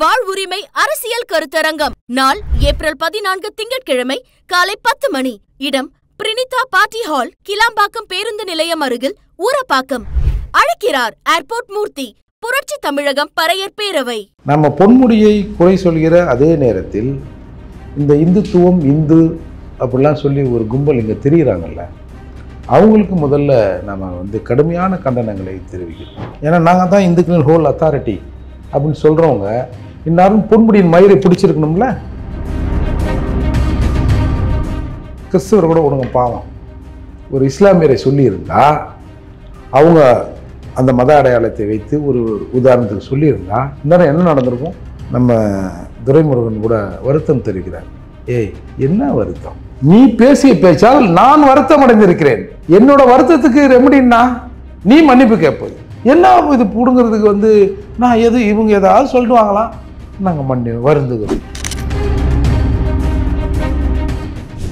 வாழ்வுரிமை அரசியல் கருத்தரங்கம். நாள் ஏப்ரல் 14 திங்கட்கிழமை காலை 10 மணி. இடம் பிரினிதா பார்ட்டி ஹால், கிளாம்பாக்கம் பேருந்து நிலையம் அருகில், ஊரப்பாக்கம். அழைக்கிறார் ஏர்போர்ட் மூர்த்தி. புரட்சி தமிழகம் பறையர் பேரவை. நம்ம பொன்முடியை குறை சொல்கிற அதே நேரத்தில் இந்த இந்துத்துவம் இந்து அப்படிலாம் சொல்லி ஒரு கும்பல் இங்கே தெரிகிறாங்கல்ல, அவங்களுக்கு முதல்ல நம்ம கடுமையான கண்டனங்களை தெரிவிக்கிறோம். ஏன்னா நாங்கள் தான் இந்துக்களின் ஹோல் அத்தாரிட்டி அப்படின்னு சொல்கிறவங்க இந்நேரம் பொன்முடியின் மயிரை பிடிச்சிருக்கணும்ல. கிறிஸ்துவர் கூட ஒழுங்க பாவம் ஒரு இஸ்லாமியரை சொல்லியிருந்தா, அவங்க அந்த மத அடையாளத்தை வைத்து ஒரு உதாரணத்துக்கு சொல்லியிருந்தா இந்நேரம் என்ன நடந்திருக்கும்? நம்ம துரைமுருகன் கூட வருத்தம் தெரிவிக்கிறார். ஏய், என்ன வருத்தம்? நீ பேசிய பேச்சால் நான் வருத்தம் அடைந்திருக்கிறேன். என்னோட வருத்தத்துக்கு ரெமடின்னா நீ மன்னிப்பு கேட்பது என்ன? இது புடுங்கிறதுக்கு நான் இவங்க ஏதாவது சொல்லிடுவாங்களாம், நாங்கள் வருந்துகிறோம்.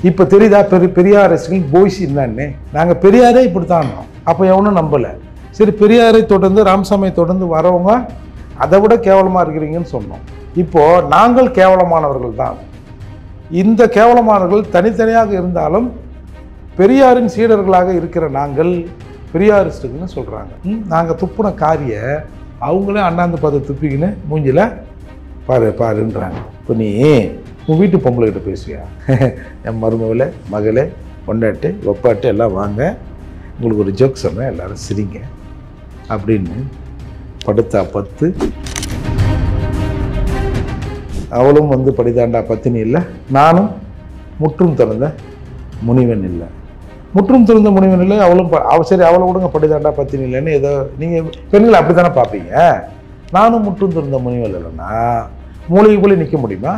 இப்போ தெரியுதா பெரியார் ரசிகர்கள் போய்ஸ் என்னன்னு? நாங்கள் பெரியாரே இப்படித்தான். அப்போ எவனும் நம்பலை. சரி, பெரியாரை தொடர்ந்து ராமசாமியை தொடர்ந்து வரவங்க அதை விட கேவலமாக இருக்கிறீங்கன்னு சொன்னோம். இப்போது நாங்கள் கேவலமானவர்கள் தான். இந்த கேவலமானவர்கள் தனித்தனியாக இருந்தாலும் பெரியாரின் சீடர்களாக இருக்கிற நாங்கள் பெரியாரிஸ்டுன்னு சொல்கிறாங்க. நாங்கள் துப்புன காரிய அவங்களே அண்ணாந்து பார்த்து துப்பிக்கின்னு மூஞ்சில் பாருன்றாங்க. இப்போ நீ உன் வீட்டு பொம்பளைகிட்ட பேசுவியா? என் மருமகளே, மகளே, பொண்டாட்டு, ஒப்பாட்டு எல்லாம் வாங்க, உங்களுக்கு ஒரு ஜோக் சொன்னேன், எல்லோரும் சிரிங்க அப்படின்னு படுத்தா 10. அவளும் படிதாண்டா பத்தினி இல்லை, நானும் முற்றும் திறந்த முனிவன் இல்லை. முற்றும் திறந்த முனிவன் இல்லை, அவளும் சரி அவளை விடுங்க படிதாண்டா பத்தினி இல்லைன்னு ஏதோ நீங்கள் பெண்களை அப்படி தானே பார்ப்பீங்க. நானும் முற்றும் திறந்த முனிவன் இல்லைன்னா மூளைக்கு போல நிற்க முடியுமா?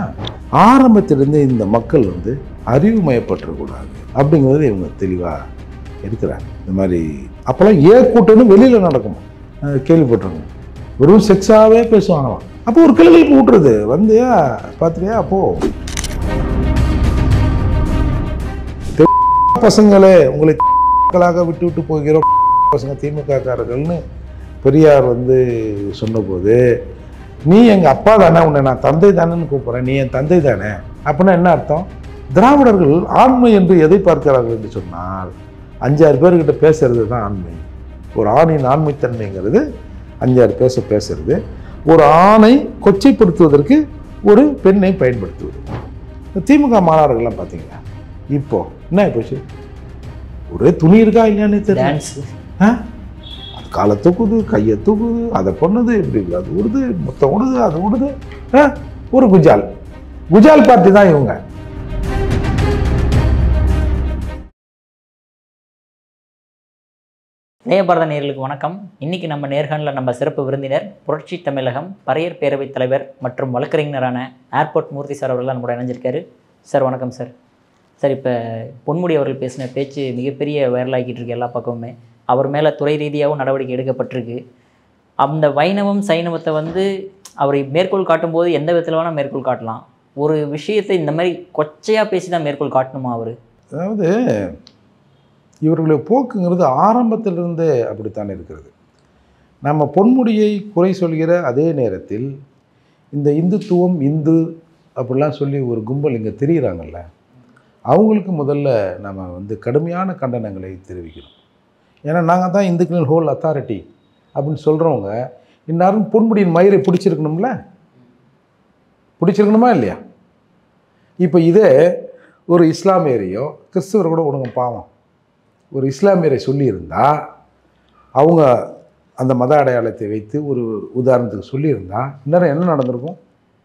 ஆரம்பத்திலிருந்து இந்த மக்கள் அறிவுமயப்பட்டுறக்கூடாது அப்படிங்கிறது இவங்க தெளிவாக இருக்கிறாங்க. இந்த மாதிரி அப்போல்லாம் கூட்டம்னு வெளியில் நடக்குமா கேள்விப்பட்டிருங்க. வெறும் செக்ஸாகவே பேசுவாங்களாம். அப்போ ஒரு கிளவிக்கு விட்டுறது பார்த்துறியா? அப்போது பசங்களே உங்களை மக்களாக விட்டு விட்டு போகிறோம் பசங்க திமுககாரர்கள்னு பெரியார் சொன்னபோது, நீ எங்கள் அப்பா தானே, உன்னை நான் தந்தை தானேன்னு கூப்பிட்றேன், நீ என் தந்தை தானே அப்படின்னா என்ன அர்த்தம்? திராவிடர்கள் ஆண்மை என்று எதை பார்க்கிறார்கள் என்று சொன்னால் 5-6 பேர்கிட்ட பேசுறது தான் ஆண்மை. ஒரு ஆணின் ஆண்மைத்தன்மைங்கிறது 5-6 பேசுறது. ஒரு ஆணை கொச்சைப்படுத்துவதற்கு ஒரு பெண்ணை பயன்படுத்துவது. திமுக மாநாடுகள்லாம் பார்த்தீங்களா? இப்போ என்ன போச்சு? ஒரே துணி இருக்கா இல்லையானே தெரியல. அது காலை தூக்குது, கையை தூக்குது, அதை பண்ணுது, இப்படி அது விடுது, மொத்தம் விடுது, அது விடுது. ஒரு குஜால் பார்ட்டி தான் இவங்க. நேயபாரத நேயர்களுக்கு வணக்கம். இன்றைக்கி நம்ம நேர்காணலில் நம்ம சிறப்பு விருந்தினர் புரட்சி தமிழகம் பறையர் பேரவைத் தலைவர் மற்றும் வழக்கறிஞரான ஏர்போர்ட் மூர்த்தி சார் அவர்கள் நம்மளோட இணைஞ்சிருக்காரு. சார் வணக்கம் சார். சார், இப்போ பொன்முடி அவர்கள் பேசின பேச்சு மிகப்பெரிய வைரலாகிட்டு இருக்கு எல்லா பக்கமுமே. அவர் மேலே துறை ரீதியாகவும் நடவடிக்கை எடுக்கப்பட்டிருக்கு. அந்த வைணவம் சைனவத்தை அவரை மேற்கோள் காட்டும்போது எந்த விதத்தில் வேணால் மேற்கோள் காட்டலாம். ஒரு விஷயத்தை இந்த மாதிரி கொச்சையாக பேசி தான் மேற்கோள் காட்டணுமா அவர்? அதாவது இவர்களுடைய போக்குங்கிறது ஆரம்பத்திலிருந்தே அப்படித்தான் இருக்கிறது. நம்ம பொன்முடியை குறை சொல்கிற அதே நேரத்தில் இந்த இந்துத்துவம் இந்து அப்படிலாம் சொல்லி ஒரு கும்பல் இங்கே தெரிகிறாங்கல்ல, அவங்களுக்கு முதல்ல நம்ம கடுமையான கண்டனங்களை தெரிவிக்கிறோம். ஏன்னா நாங்கள் தான் இந்துக்களின் ஹோல் அத்தாரிட்டி அப்படின்னு சொல்கிறவங்க இந்நேரம் பொன்முடியின் மயிரை பிடிச்சிருக்கணும்ல. பிடிச்சிருக்கணுமா இல்லையா? இப்போ இதே ஒரு இஸ்லாமியரையோ கிறிஸ்துவர் கூட ஒழுங்க பாவம் ஒரு இஸ்லாமியரை சொல்லியிருந்தா, அவங்க அந்த மத அடையாளத்தை வைத்து ஒரு உதாரணத்துக்கு சொல்லியிருந்தா இந்நேரம் என்ன நடந்திருக்கும்?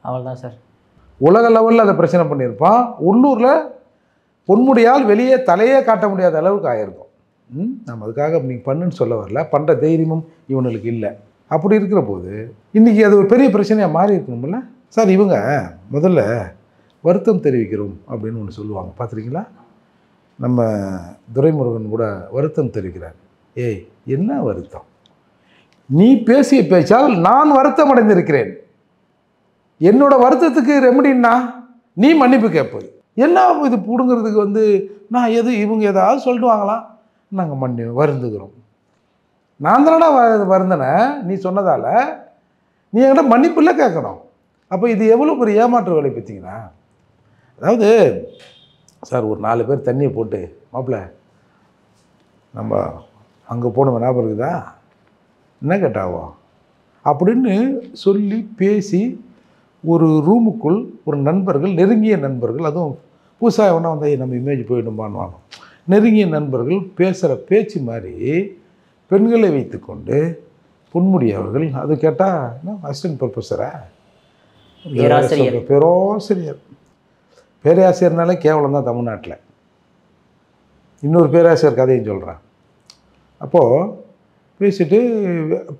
அவள் தான் சார் உலக லெவலில் அதை பிரச்சனை பண்ணியிருப்பான். உள்ளூரில் பொன்முடியால் வெளியே தலையே காட்ட முடியாத அளவுக்கு ஆகிருக்கும். நம்ம அதுக்காக நீங்கள் பண்ணுன்னு சொல்ல வரல, பண்ணுற தைரியமும் இவனுக்கு இல்லை. அப்படி இருக்கிற போது இன்றைக்கி அது ஒரு பெரிய பிரச்சனையாக மாறி இருக்கணும்ல. சார், இவங்க முதல்ல வருத்தம் தெரிவிக்கிறோம் அப்படின்னு ஒன்று சொல்லுவாங்க, பார்த்துருக்கீங்களா? நம்ம துரைமுருகன் கூட வருத்தம் தெரிவிக்கிறார். ஏய், என்ன வருத்தம்? நீ பேசிய பேச்சால் நான் வருத்தம் அடைந்திருக்கிறேன். என்னோட வருத்தத்துக்கு ரெமடின்னா நீ மன்னிப்பு கேட்பது என்ன? இது பிடுங்கிறதுக்கு நான் இவங்க ஏதாவது சொல்லிடுவாங்களாம், நாங்கள் வருந்துகிறோம். நான் தானடா வருந்தனை நீ சொன்னதால். நீ என்கிட்ட மன்னிப்பு இல்லை கேட்கணும். அப்போ இது எவ்வளோ பெரிய ஏமாற்று வேலை பார்த்தீங்கன்னா, அதாவது சார் ஒரு 4 பேர் தண்ணியை போட்டு மாப்பிள்ள நம்ம அங்கே போனவன் ஞாபகம் இருக்குதா, என்ன கேட்டாவோ அப்படின்னு சொல்லி பேசி ஒரு ரூமுக்குள் ஒரு நண்பர்கள், நெருங்கிய நண்பர்கள், அதுவும் புதுசாக எவனா வந்தால் நம்ம இமேஜ் போயிடும்பான்னு வாங்க, நெருங்கிய நண்பர்கள் பேசுகிற பேச்சு மாதிரி பெண்களை வைத்துக்கொண்டு பொன்முடி அவர்கள், அது கேட்டால் என்ன அசிஸ்டன்ட் ப்ரொஃபஸரா, பேராசிரியர், பேராசிரியர்னாலே கேவலம் தான் தமிழ்நாட்டில். இன்னொரு பேராசிரியர் கதையும் சொல்கிறேன். அப்போது பேசிட்டு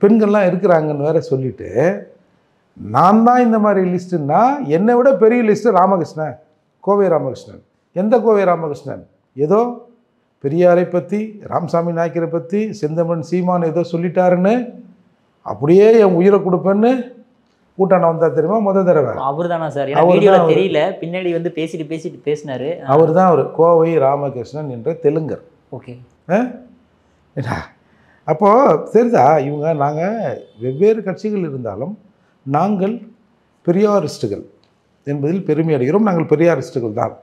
பெண்கள்லாம் இருக்கிறாங்கன்னு வேற சொல்லிவிட்டு, நான் தான் இந்த மாதிரி லிஸ்ட்டுன்னா என்னை விட பெரிய லிஸ்ட்டு ராமகிருஷ்ணன், கோவை ராமகிருஷ்ணன். எந்த கோவை ராமகிருஷ்ணன்? ஏதோ பெரியாரை பற்றி, ராமசாமி நாயக்கரை பற்றி, செந்தமன் சீமான் ஏதோ சொல்லிட்டாருன்னு அப்படியே என் உயிரை கொடுப்பேன்னு கூட்டான வந்தா தெரியுமா முதல் தடவை? அவர் தானா சார்? வீடியோல தெரியல, பின்னாடி வந்து பேசிட்டு பேசினாரு. அவர் தான் அவர் கோவை ராமகிருஷ்ணன் என்ற தெலுங்கர். ஓகே. அப்போது தெரியுதா, இவங்க நாங்கள் வெவ்வேறு கட்சிகள் இருந்தாலும் நாங்கள் பெரியாரிஸ்டுகள் என்பதில் பெருமை அடைகிறோம். நாங்கள் பெரியாரிஸ்டுகள் தான்.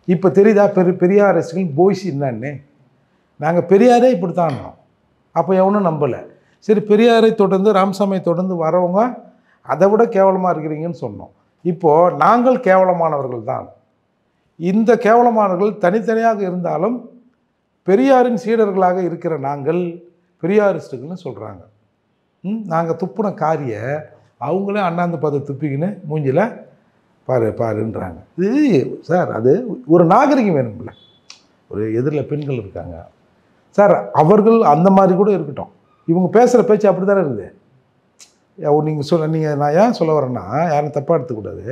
இப்போ தெரியுதா பெரியாரிஸ்டுகள் போய்ஸ் என்னன்னு? நாங்கள் பெரியாரே இப்படி தான். அப்போ எவனும் நம்பலை. சரி, பெரியாரை தொடர்ந்து ராமசாமியை தொடர்ந்து வரவங்க அதை விட கேவலமாக இருக்கிறீங்கன்னு சொன்னோம். இப்போது நாங்கள் கேவலமானவர்கள் தான். இந்த கேவலமானவர்கள் தனித்தனியாக இருந்தாலும் பெரியாரின் சீடர்களாக இருக்கிற நாங்கள் பெரியாரிஸ்டுகள்னு சொல்கிறாங்க. நாங்கள் துப்புன காரிய அவங்களே அண்ணாந்து பார்த்து துப்பிக்கின்னு மூஞ்சில் பாருன்றாங்க. இது சார், அது ஒரு நாகரிகம் வேணும்ல. ஒரு எதிரில் பெண்கள் இருக்காங்க சார், அவர்கள் அந்த மாதிரி கூட இருக்கட்டும். இவங்க பேசுகிற பேச்சு அப்படி தானே இருக்குது. நீங்கள் நான் ஏன் சொல்ல வரேன்னா, யாரும் தப்பாக எடுத்துக்கூடாது.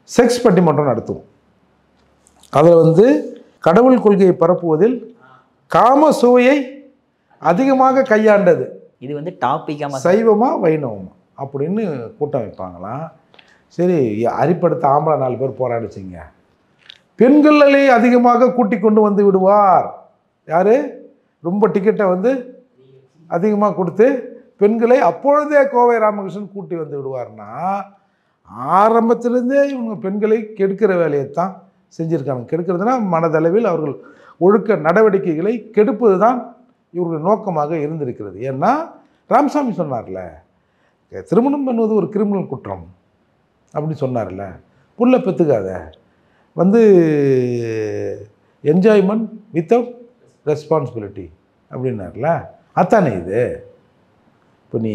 செக்ஸ் பட்டிமன்றம் நடத்துவோம். அதில் வந்து கடவுள் கொள்கையை பரப்புவதில் காம சுவையை அதிகமாக கையாண்டது இது வந்து டாப்பிக்காக சைவமா வைணவமா அப்படின்னு கூட்டம் வைப்பாங்களாம். சரி, அரிப்படுத்த ஆம்பளை 4 பேர் போராடிச்சிங்க, பெண்களை அதிகமாக கூட்டி கொண்டு வந்து விடுவார். யார்? ரொம்ப டிக்கெட்டை வந்து அதிகமாக கொடுத்து பெண்களை அப்பொழுதே கோவை ராமகிருஷ்ணன் கூட்டி வந்து விடுவார்னா, ஆரம்பத்திலேருந்தே இவங்க பெண்களை கெடுக்கிற வேலையை தான் செஞ்சுருக்காங்க. கெடுக்கிறதுனா மனதளவில் அவர்கள் ஒழுக்க நடவடிக்கைகளை கெடுப்பது தான் இவர்கள் நோக்கமாக இருந்திருக்கிறது. ஏன்னா ராமசாமி சொன்னார்ல, திருமணம் பண்ணுவது ஒரு கிரிமினல் குற்றம் அப்படின்னு சொன்னார்ல, புள்ள பெற்றுக்காத, வந்து என்ஜாய்மெண்ட் வித்தவுட் ரெஸ்பான்சிபிலிட்டி அப்படின்னார்ல, அத்தானே இது. இப்போ நீ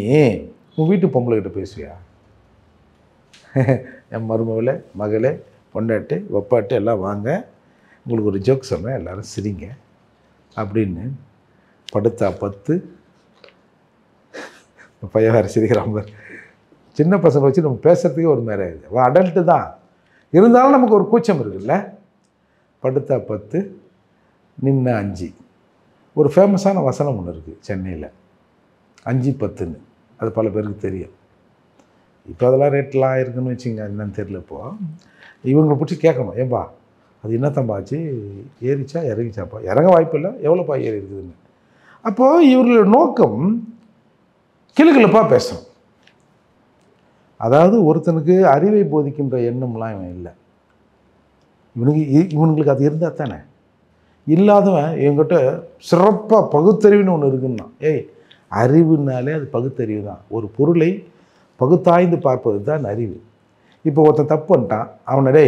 உன் வீட்டு பொம்பளைகிட்ட பேசுவியா? என் மருமகளே, மகளே, பொண்டாட்டு, ஒப்பாட்டு எல்லாம் வாங்க, உங்களுக்கு ஒரு ஜோக் சொன்னேன், எல்லோரும் சிரிங்க அப்படின்னு படுத்தா 10 பையன் வேறு சிரிக்கிறான். சின்ன பசங்களை வச்சு நம்ம பேசுகிறதுக்கே ஒரு மேலே இருக்குது. அடல்ட்டு தான் இருந்தாலும் நமக்கு ஒரு கூச்சம் இருக்குல்ல. படுத்தா 10 நின்ன 5. ஒரு ஃபேமஸான வசனம் ஒன்று இருக்குது சென்னையில், 5 10ன்னு. அது பல பேருக்கு தெரியும். இப்போ அதெல்லாம் ரேட்லாம் இருக்குதுன்னு வச்சுங்க, என்னன்னு தெரியல. இப்போது இவங்களை பிடிச்சி கேட்கணும், ஏன்பா அது என்னத்தம்பா ஆச்சு, ஏறிச்சா இறங்கிச்சாப்பா, இறங்க வாய்ப்பு இல்லை, எவ்வளோப்பா ஏறி இருக்குதுன்னு. அப்போது இவர்களோட நோக்கம் கிளுகிழப்பாக பேசணும். அதாவது ஒருத்தனுக்கு அறிவை போதிக்கின்ற எண்ணம்லாம் இவன் இல்லை. இவனுங்களுக்கு அது இருந்தால் தானே. இல்லாதவன் என்கிட்ட சிறப்பாக பகுத்தறிவுன்னு ஒன்று இருக்குன்னா, அறிவுனாலே அது பகுத்தறிவு தான். ஒரு பொருளை பகுத்தாய்ந்து பார்ப்பது தான் அறிவு. இப்போ ஒருத்தன் தப்பு பண்ணிட்டான், அவனடே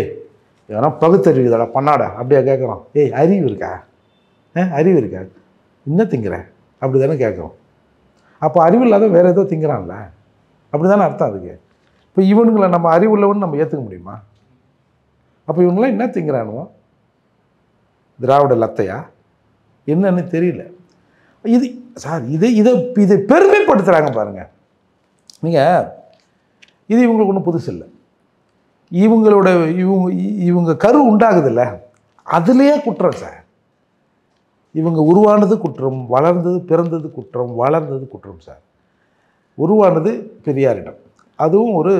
ஏன்னா பகுத்தறிவு தாடா பண்ணாடா அப்படியா கேட்குறான். அறிவு இருக்கா? அறிவு இருக்கா? இன்னும் திங்கிறேன் அப்படி தானே கேட்குறோம். அப்போ அறிவு இல்லாத வேறு ஏதோ திங்கிறான்ல, அப்படி தானே அர்த்தம் அதுக்கு. இப்போ இவனுங்களை நம்ம அறிவுள்ளவன்னு நம்ம ஏற்றுக்க முடியுமா? அப்போ இவங்களாம் என்ன திங்கிறானுவோ, திராவிட லத்தையா என்னன்னு தெரியல. இது சார், இதை பெருமைப்படுத்துகிறாங்க பாருங்கள் நீங்கள். இது இவங்களுக்கு ஒன்றும் புதுசு இல்லை. இவங்க கரு உண்டாகுதில்ல, அதுலேயே குற்றம் சார். இவங்க உருவானது குற்றம், வளர்ந்தது பிறந்தது குற்றம், வளர்ந்தது குற்றம் சார். உருவானது பெரியாரிடம், அதுவும் ஒரு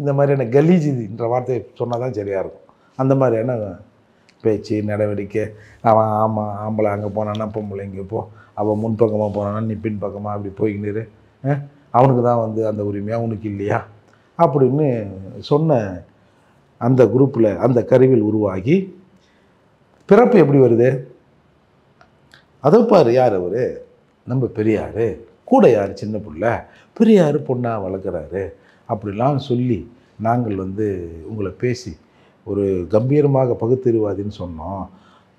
இந்த மாதிரியான கலீஜின்ற வார்த்தையை சொன்னால் தான் சரியாக இருக்கும். அந்த மாதிரியான பேச்சு நடவடிக்கை. அவன் ஆம்பளை அங்கே போனான்னா பொம்பளை இங்கே போ, அவன் முன்பக்கமாக போனான்னா நீ பின்பக்கமாக அப்படி போய்க்கிட்டு அவனுக்கு தான் வந்து அந்த உரிமையாக உனக்கு இல்லையா அப்படின்னு சொன்ன அந்த குரூப்பில் அந்த கருவில் உருவாகி பிறப்பு எப்படி வருது? அதை பாரு, யார் அவர்? நம்ம பெரியார். கூட யார்? சின்ன பிள்ளை. பெரியார் பொண்ணாக வளர்க்குறாரு அப்படிலாம் சொல்லி நாங்கள் வந்து உங்களை பேசி ஒரு கம்பீரமாக பகுத்தறிவாதின்னு சொன்னோம்.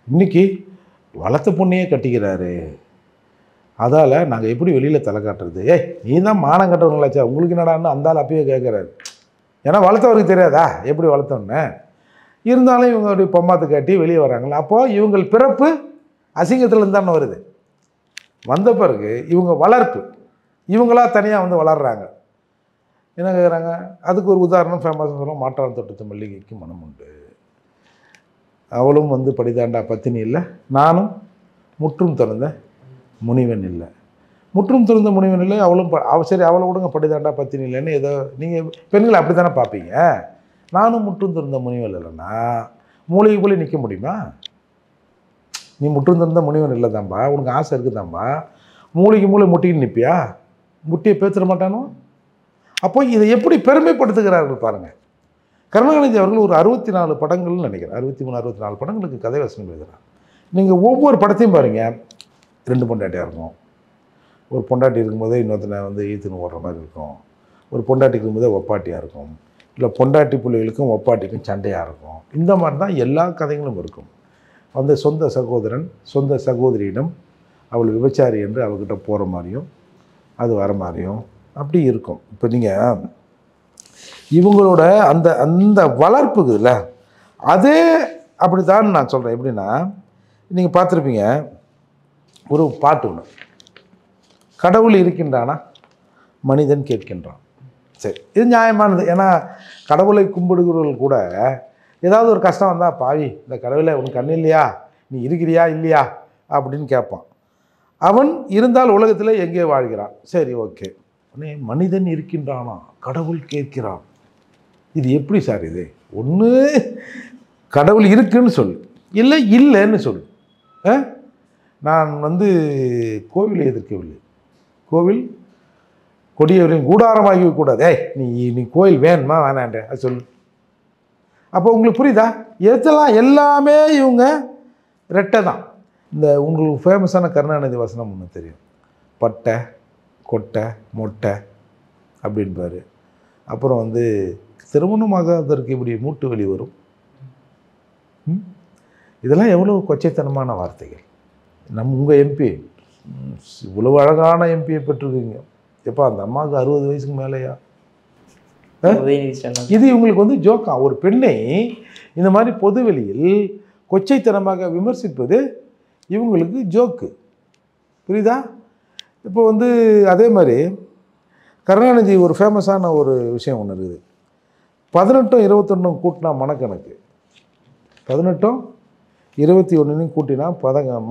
இன்றைக்கி வளர்த்த பொண்ணையே கட்டிக்கிறாரு. அதால் நாங்கள் எப்படி வெளியில் தலை காட்டுறது? ஏய், நீ தான் மானம் கட்டுறவங்களாச்சா, உங்களுக்கு என்னடான்னு அந்த ஆள் அப்பயே கேட்குறாரு. ஏன்னா வளர்த்தவருக்கு தெரியாதா எப்படி வளர்த்தோன்னு? இருந்தாலும் இவங்க அப்படி பொம்மாத்து காட்டி வெளியே வராங்களா? அப்போது இவங்கள் பிறப்பு அசிங்கத்துலேருந்து தானே வருது. வந்த பிறகு இவங்க வளர்ப்பு, இவங்களா தனியாக வந்து வளர்கிறாங்க. என்ன கேட்குறாங்க? அதுக்கு ஒரு உதாரணம் ஃபேமஸாக சொல்லுவோம், மாற்றான் தொட்டத்து மல்லிகைக்கு மனம் உண்டு. அவளும் வந்து படிதாண்டா பத்தினி இல்லை, நானும் முற்றும் திறந்த முனிவன் இல்லை. முற்றும் திறந்த முனிவன் இல்லை, அவளும் சரி அவளை விடுங்க, படிதாண்டா பத்தினி இல்லைன்னு ஏதோ நீங்கள் பெண்களை அப்படி தானே பார்ப்பீங்க. நானும் முற்றும் திறந்த முனிவன் இல்லைன்னா மூளைக்கு போய் நிற்க முடியுமா? நீ முற்றும் திறந்த முனிவன் இல்லை தான்பா, உனக்கு ஆசை இருக்குதான்பா, மூளைக்கு மூளை முட்டின்னு நிற்பியா? முட்டியை பேத்துட மாட்டானோ? அப்போ இதை எப்படி பெருமைப்படுத்துகிறார்கள் பாருங்கள். கருணாநிதி அவர்கள் ஒரு 64 படங்கள்னு நினைக்கிறேன், 63 64 படங்களுக்கு கதை வசனம் எழுதுகிறார். நீங்கள் ஒவ்வொரு படத்தையும் பாருங்கள், 2 பொண்டாட்டியாக இருக்கும். ஒரு பொண்டாட்டி இருக்கும்போதே இன்னொருத்தனை வந்து ஈத்துன்னு ஓடுற மாதிரி இருக்கும். ஒரு பொண்டாட்டி இருக்கும்போதே ஒப்பாட்டியாக இருக்கும். இல்லை பொண்டாட்டி பிள்ளைகளுக்கும் ஒப்பாட்டிக்கும் சண்டையாக இருக்கும். இந்த மாதிரி தான் எல்லா கதைகளும் இருக்கும். அந்த சொந்த சகோதரன் சொந்த சகோதரியிடம் அவள் விபச்சாரி என்று அவகிட்ட போகிற மாதிரியும் அது வர மாதிரியும் அப்படி இருக்கும். இப்போ நீங்கள் இவங்களோட அந்த அந்த வளர்ப்புக்குதுல்ல, அதே அப்படி தான் நான் சொல்கிறேன். எப்படின்னா, நீங்கள் பார்த்துருப்பீங்க ஒரு பாட்டு ஒன்று, கடவுள் இருக்கின்றானா மனிதன் கேட்கின்றான். சரி, இது நியாயமானது. ஏன்னா கடவுளை கும்பிடுகிறவர்கள் கூட ஏதாவது ஒரு கஷ்டம் வந்தால், பாவி இந்த கடவுளை உனக்கு கண்ணு இல்லையா, நீ இருக்கிறியா இல்லையா அப்படின்னு கேட்பான். அவன் இருந்தால் உலகத்தில் எங்கே வாழ்கிறான். சரி, ஓகே. உடனே மனிதன் இருக்கின்றானா கடவுள் கேட்கிறான். இது எப்படி சார்? இது ஒன்று கடவுள் இருக்குன்னு சொல்லு, இல்லை இல்லைன்னு சொல்லு. நான் வந்து கோவிலை எதிர்க்கவில்லை, கோவில் கொடியவரையும் கூடாரமாகி கூடாது. நீ கோயில் வேணுமா வேணாண்ட அது சொல்லு. அப்போ உங்களுக்கு புரியுதா? எதெல்லாம் எல்லாமே இவங்க ரெட்டை தான். இந்த உங்களுக்கு ஃபேமஸான கருணாநிதி வசனம் ஒன்று தெரியும், பட்டை கொட்டை மொட்டை அப்படின்பாரு. அப்புறம் வந்து திருமணமாகாததற்கு இப்படி மூட்டு வலி வரும். இதெல்லாம் எவ்வளோ கொச்சைத்தனமான வார்த்தைகள். உங்கள் எம்பி இவ்வளவு அழகான எம்பியை பெற்றிருக்கீங்க. எப்போ அந்த அம்மாவுக்கு 60 வயசுக்கு மேலேயா? இது இவங்களுக்கு வந்து ஜோக்கா. ஒரு பெண்ணை இந்த மாதிரி பொதுவெளியில் கொச்சைத்தனமாக விமர்சிப்பது இவங்களுக்கு ஜோக்கு. புரியுதா? இப்போ வந்து அதே மாதிரி கருணாநிதி ஒரு ஃபேமஸான ஒரு விஷயம் ஒன்று இருக்குது, 18 21 கூட்டினா மனக்கணக்கு, 18 21 கூட்டினா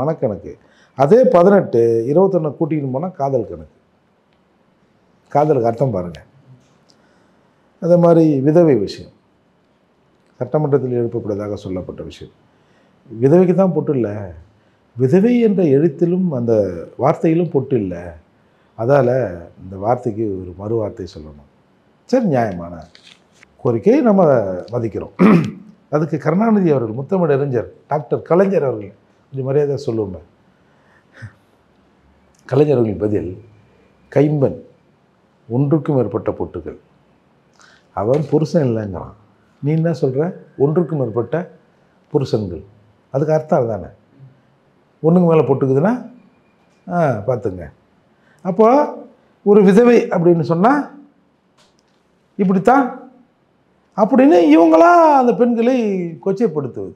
மனக்கணக்கு. அதே 18 21 கூட்டின்னு போனால் காதல் கணக்கு. காதலுக்கு அர்த்தம் பாருங்கள். அதே மாதிரி விதவை விஷயம் சட்டமன்றத்தில் எழுப்பப்பட்டதாக சொல்லப்பட்ட விஷயம், விதவைக்கு தான் பொட்டு இல்லை, விதவை என்ற எழுத்திலும் அந்த வார்த்தையிலும் பொட்டு இல்லை. அதால் இந்த வார்த்தைக்கு ஒரு மறு வார்த்தை சொல்லணும். சரி, நியாயமான கோரிக்கையை நம்ம மதிக்கிறோம். அதுக்கு கருணாநிதி அவர்கள், முத்தமிழ் அறிஞர் டாக்டர் கலைஞர் அவர்கள் கொஞ்சம் மரியாதை சொல்லுவோங்க. கலைஞர் அவர்களின் பதில், கைம்பன் 1க்கும் மேற்பட்ட பொட்டுகள், அவன் புருஷன் இல்லைங்கிறான், நீ என்ன சொல்கிற 1க்கும் மேற்பட்ட புருஷன்கள். அதுக்கு அர்த்தம் அதுதானே, 1க்கு மேலே பொட்டுக்குதுன்னா பார்த்துங்க. அப்போ ஒரு விதவை அப்படின்னு சொன்னால் இப்படித்தான் அப்படின்னு இவங்களா அந்த பெண்களை கொச்சைப்படுத்துவது.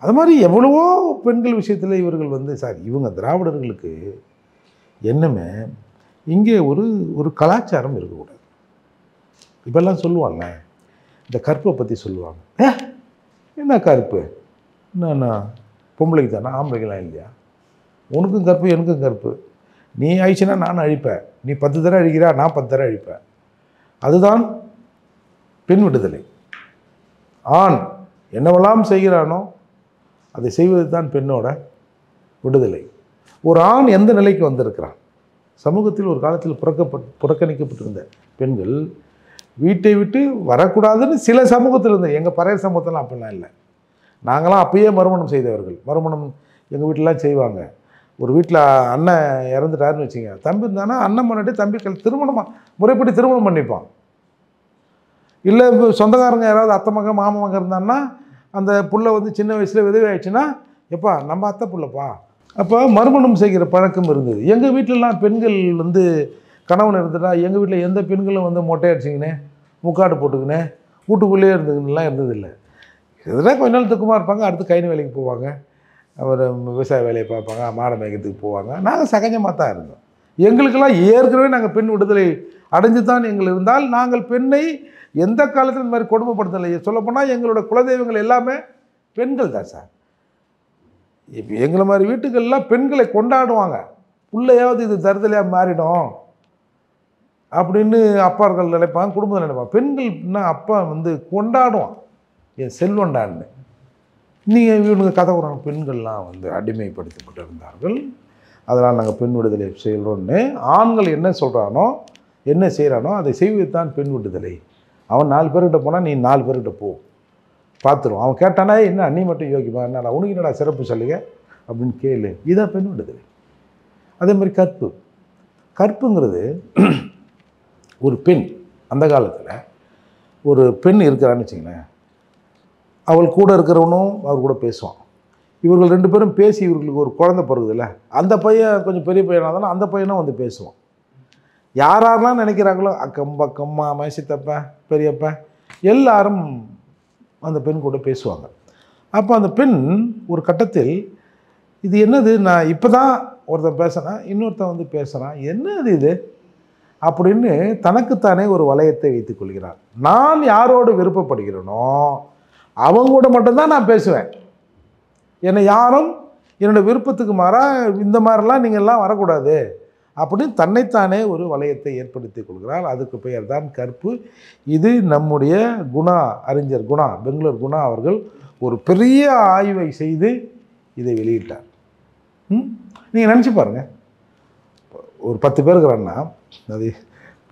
அது மாதிரி எவ்வளவோ பெண்கள் விஷயத்தில் இவர்கள் வந்து சார், இவங்க திராவிடர்களுக்கு என்னமே இங்கே ஒரு கலாச்சாரம் இருக்கக்கூடாது. இப்பெல்லாம் சொல்லுவாங்க, இந்த கற்பை பற்றி சொல்லுவாங்க. என்ன கற்பு? என்னண்ணா பொம்பளைக்கு தானே, ஆம்பளைக்கெல்லாம் இல்லையா? உனக்கும் கற்பு எனக்கும் கற்பு. நீ அழிச்சுன்னா நான் அழிப்பேன், நீ 10 தடவை அழிக்கிறா நான் 10 தடவை அழிப்பேன். அதுதான் பெண் விடுதலை. ஆண் என்னவெல்லாம் செய்கிறானோ அதை செய்வது தான் பெண்ணோட விடுதலை. ஒரு ஆண் எந்த நிலைக்கு வந்திருக்கிறான்? சமூகத்தில் ஒரு காலத்தில் புறக்கணிக்கப்பட்டிருந்த பெண்கள் வீட்டை விட்டு வரக்கூடாதுன்னு சில சமூகத்தில் இருந்தது. எங்கள் பறைய சமூகத்திலாம் அப்படிலாம் இல்லை. நாங்களாம் அப்பயே மறுமணம் செய்தவர்கள். மறுமணம் எங்கள் வீட்டிலலாம் செய்வாங்க. ஒரு வீட்டில் அண்ணன் இறந்துட்டாருன்னு வச்சுங்க, தம்பி இருந்தானா அண்ணன் முன்னாடி தம்பி திருமணமாக முறைப்படி திருமணம் பண்ணிப்பான். இல்லை இப்போ சொந்தக்காரங்க யாராவது அத்தை மகன் மாமா மகன் இருந்தான்னா அந்த புள்ள வந்து சின்ன வயசில் விதவை ஆயிடுச்சுன்னா, எப்பா நம்ம அத்தை புள்ளப்பா. அப்போ மறுமணம் செய்கிற பழக்கம் இருந்தது. எங்கள் வீட்டிலலாம் பெண்கள் வந்து கணவன் இருந்துட்டா எங்கள் வீட்டில் எந்த பெண்களும் வந்து மொட்டை அடிச்சிங்கன்னு முக்காடு போட்டுக்கின்னு வீட்டுக்குள்ளேயே இருந்துக்குன்னுலாம் இருந்ததில்லை. இதெல்லாம் கொஞ்ச நாள் துக்கமாக இருப்பாங்க. அடுத்து கைனி வேலைக்கு போவாங்க, ஒரு விவசாய வேலையை பார்ப்பாங்க, மாடை மேய்க்கிறதுக்கு போவாங்க. நாங்கள் சகஜமாக தான் இருந்தோம். எங்களுக்கெல்லாம் ஏற்கனவே நாங்கள் பெண் விடுதலை அடைஞ்சு தான் எங்கள் இருந்தால் நாங்கள் பெண்ணை எந்த காலத்தில் இந்த மாதிரி கொடுமைப்படுத்தலை. சொல்லப்போனால் எங்களோட குலதெய்வங்கள் எல்லாமே பெண்கள் தான் சார். இப்போ எங்களை மாதிரி வீட்டுக்கள்லாம் பெண்களை கொண்டாடுவாங்க. பிள்ளையாவது இது தருதலையாக மாறிடும் அப்படின்னு அப்பார்கள் நினைப்பாங்க, குடும்பத்தில் நினைப்பாங்க. பெண்கள்னா அப்பா வந்து கொண்டாடுவான், என் செல்வண்டான்னு. நீங்கள் இவனுங்க கதை விடுறாங்க, பெண்கள்லாம் வந்து அடிமைப்படுத்தப்பட்டு இருந்தார்கள், அதனால் நாங்கள் பெண் விடுதலை செய்கிறோன்னு. ஆண்கள் என்ன சொல்கிறானோ என்ன செய்கிறானோ அதை செய்வது தான் பெண் விடுதலை. அவன் 4 பேர்கிட்ட போனால் நீ 4 பேர்கிட்ட போ, பார்த்துருவோம். அவன் கேட்டானா என்ன நீ மட்டும் யோகிப்பா, என்னடா உனக்கு என்னடா சிறப்பு சொல்லுங்க அப்படின்னு கேளு. இதான் பெண் விடுதலை. அதே மாதிரி கற்புங்கிறது ஒரு பெண் அந்த காலத்தில் ஒரு பெண் இருக்கிறான்னு வச்சுங்களேன், அவள் கூட இருக்கிறவனும் அவர் கூட பேசுவான். இவர்கள் 2 பேரும் பேசி இவர்களுக்கு ஒரு குழந்தை பிறகுதில்ல, அந்த பையன் கொஞ்சம் பெரிய பையனாக இருந்தாலும் அந்த பையனும் வந்து பேசுவான். யாரெல்லாம் நினைக்கிறாங்களோ அக்கம் பக்கம்மா மேசித்தப்பன் பெரியப்பன் எல்லாரும் அந்த பெண் கூட பேசுவாங்க. அப்போ அந்த பெண் ஒரு கட்டத்தில் இது என்னது, நான் இப்போ தான் ஒருத்தன் பேசுகிறேன், இன்னொருத்தன் வந்து பேசுகிறான், என்னது இது அப்படின்னு தனக்குத்தானே ஒரு வளையத்தை வைத்துக் கொள்கிறார். நான் யாரோடு விருப்பப்படுகிறேனோ அவங்க கூட மட்டும்தான் நான் பேசுவேன். என்னை யாரும் என்னோடய விருப்பத்துக்கு மாறாக இந்த மாதிரிலாம் நீங்கள்லாம் வரக்கூடாது அப்படின்னு தன்னைத்தானே ஒரு வளையத்தை ஏற்படுத்தி கொள்கிறார். அதுக்கு பெயர் தான் கற்பு. இது நம்முடைய அறிஞர் குணா, பெங்களூர் குணா அவர்கள் ஒரு பெரிய ஆய்வை செய்து இதை வெளியிட்டார். நீங்கள் நினச்சி பாருங்கள், ஒரு 10 பேர் இருக்கிறான்னா, அது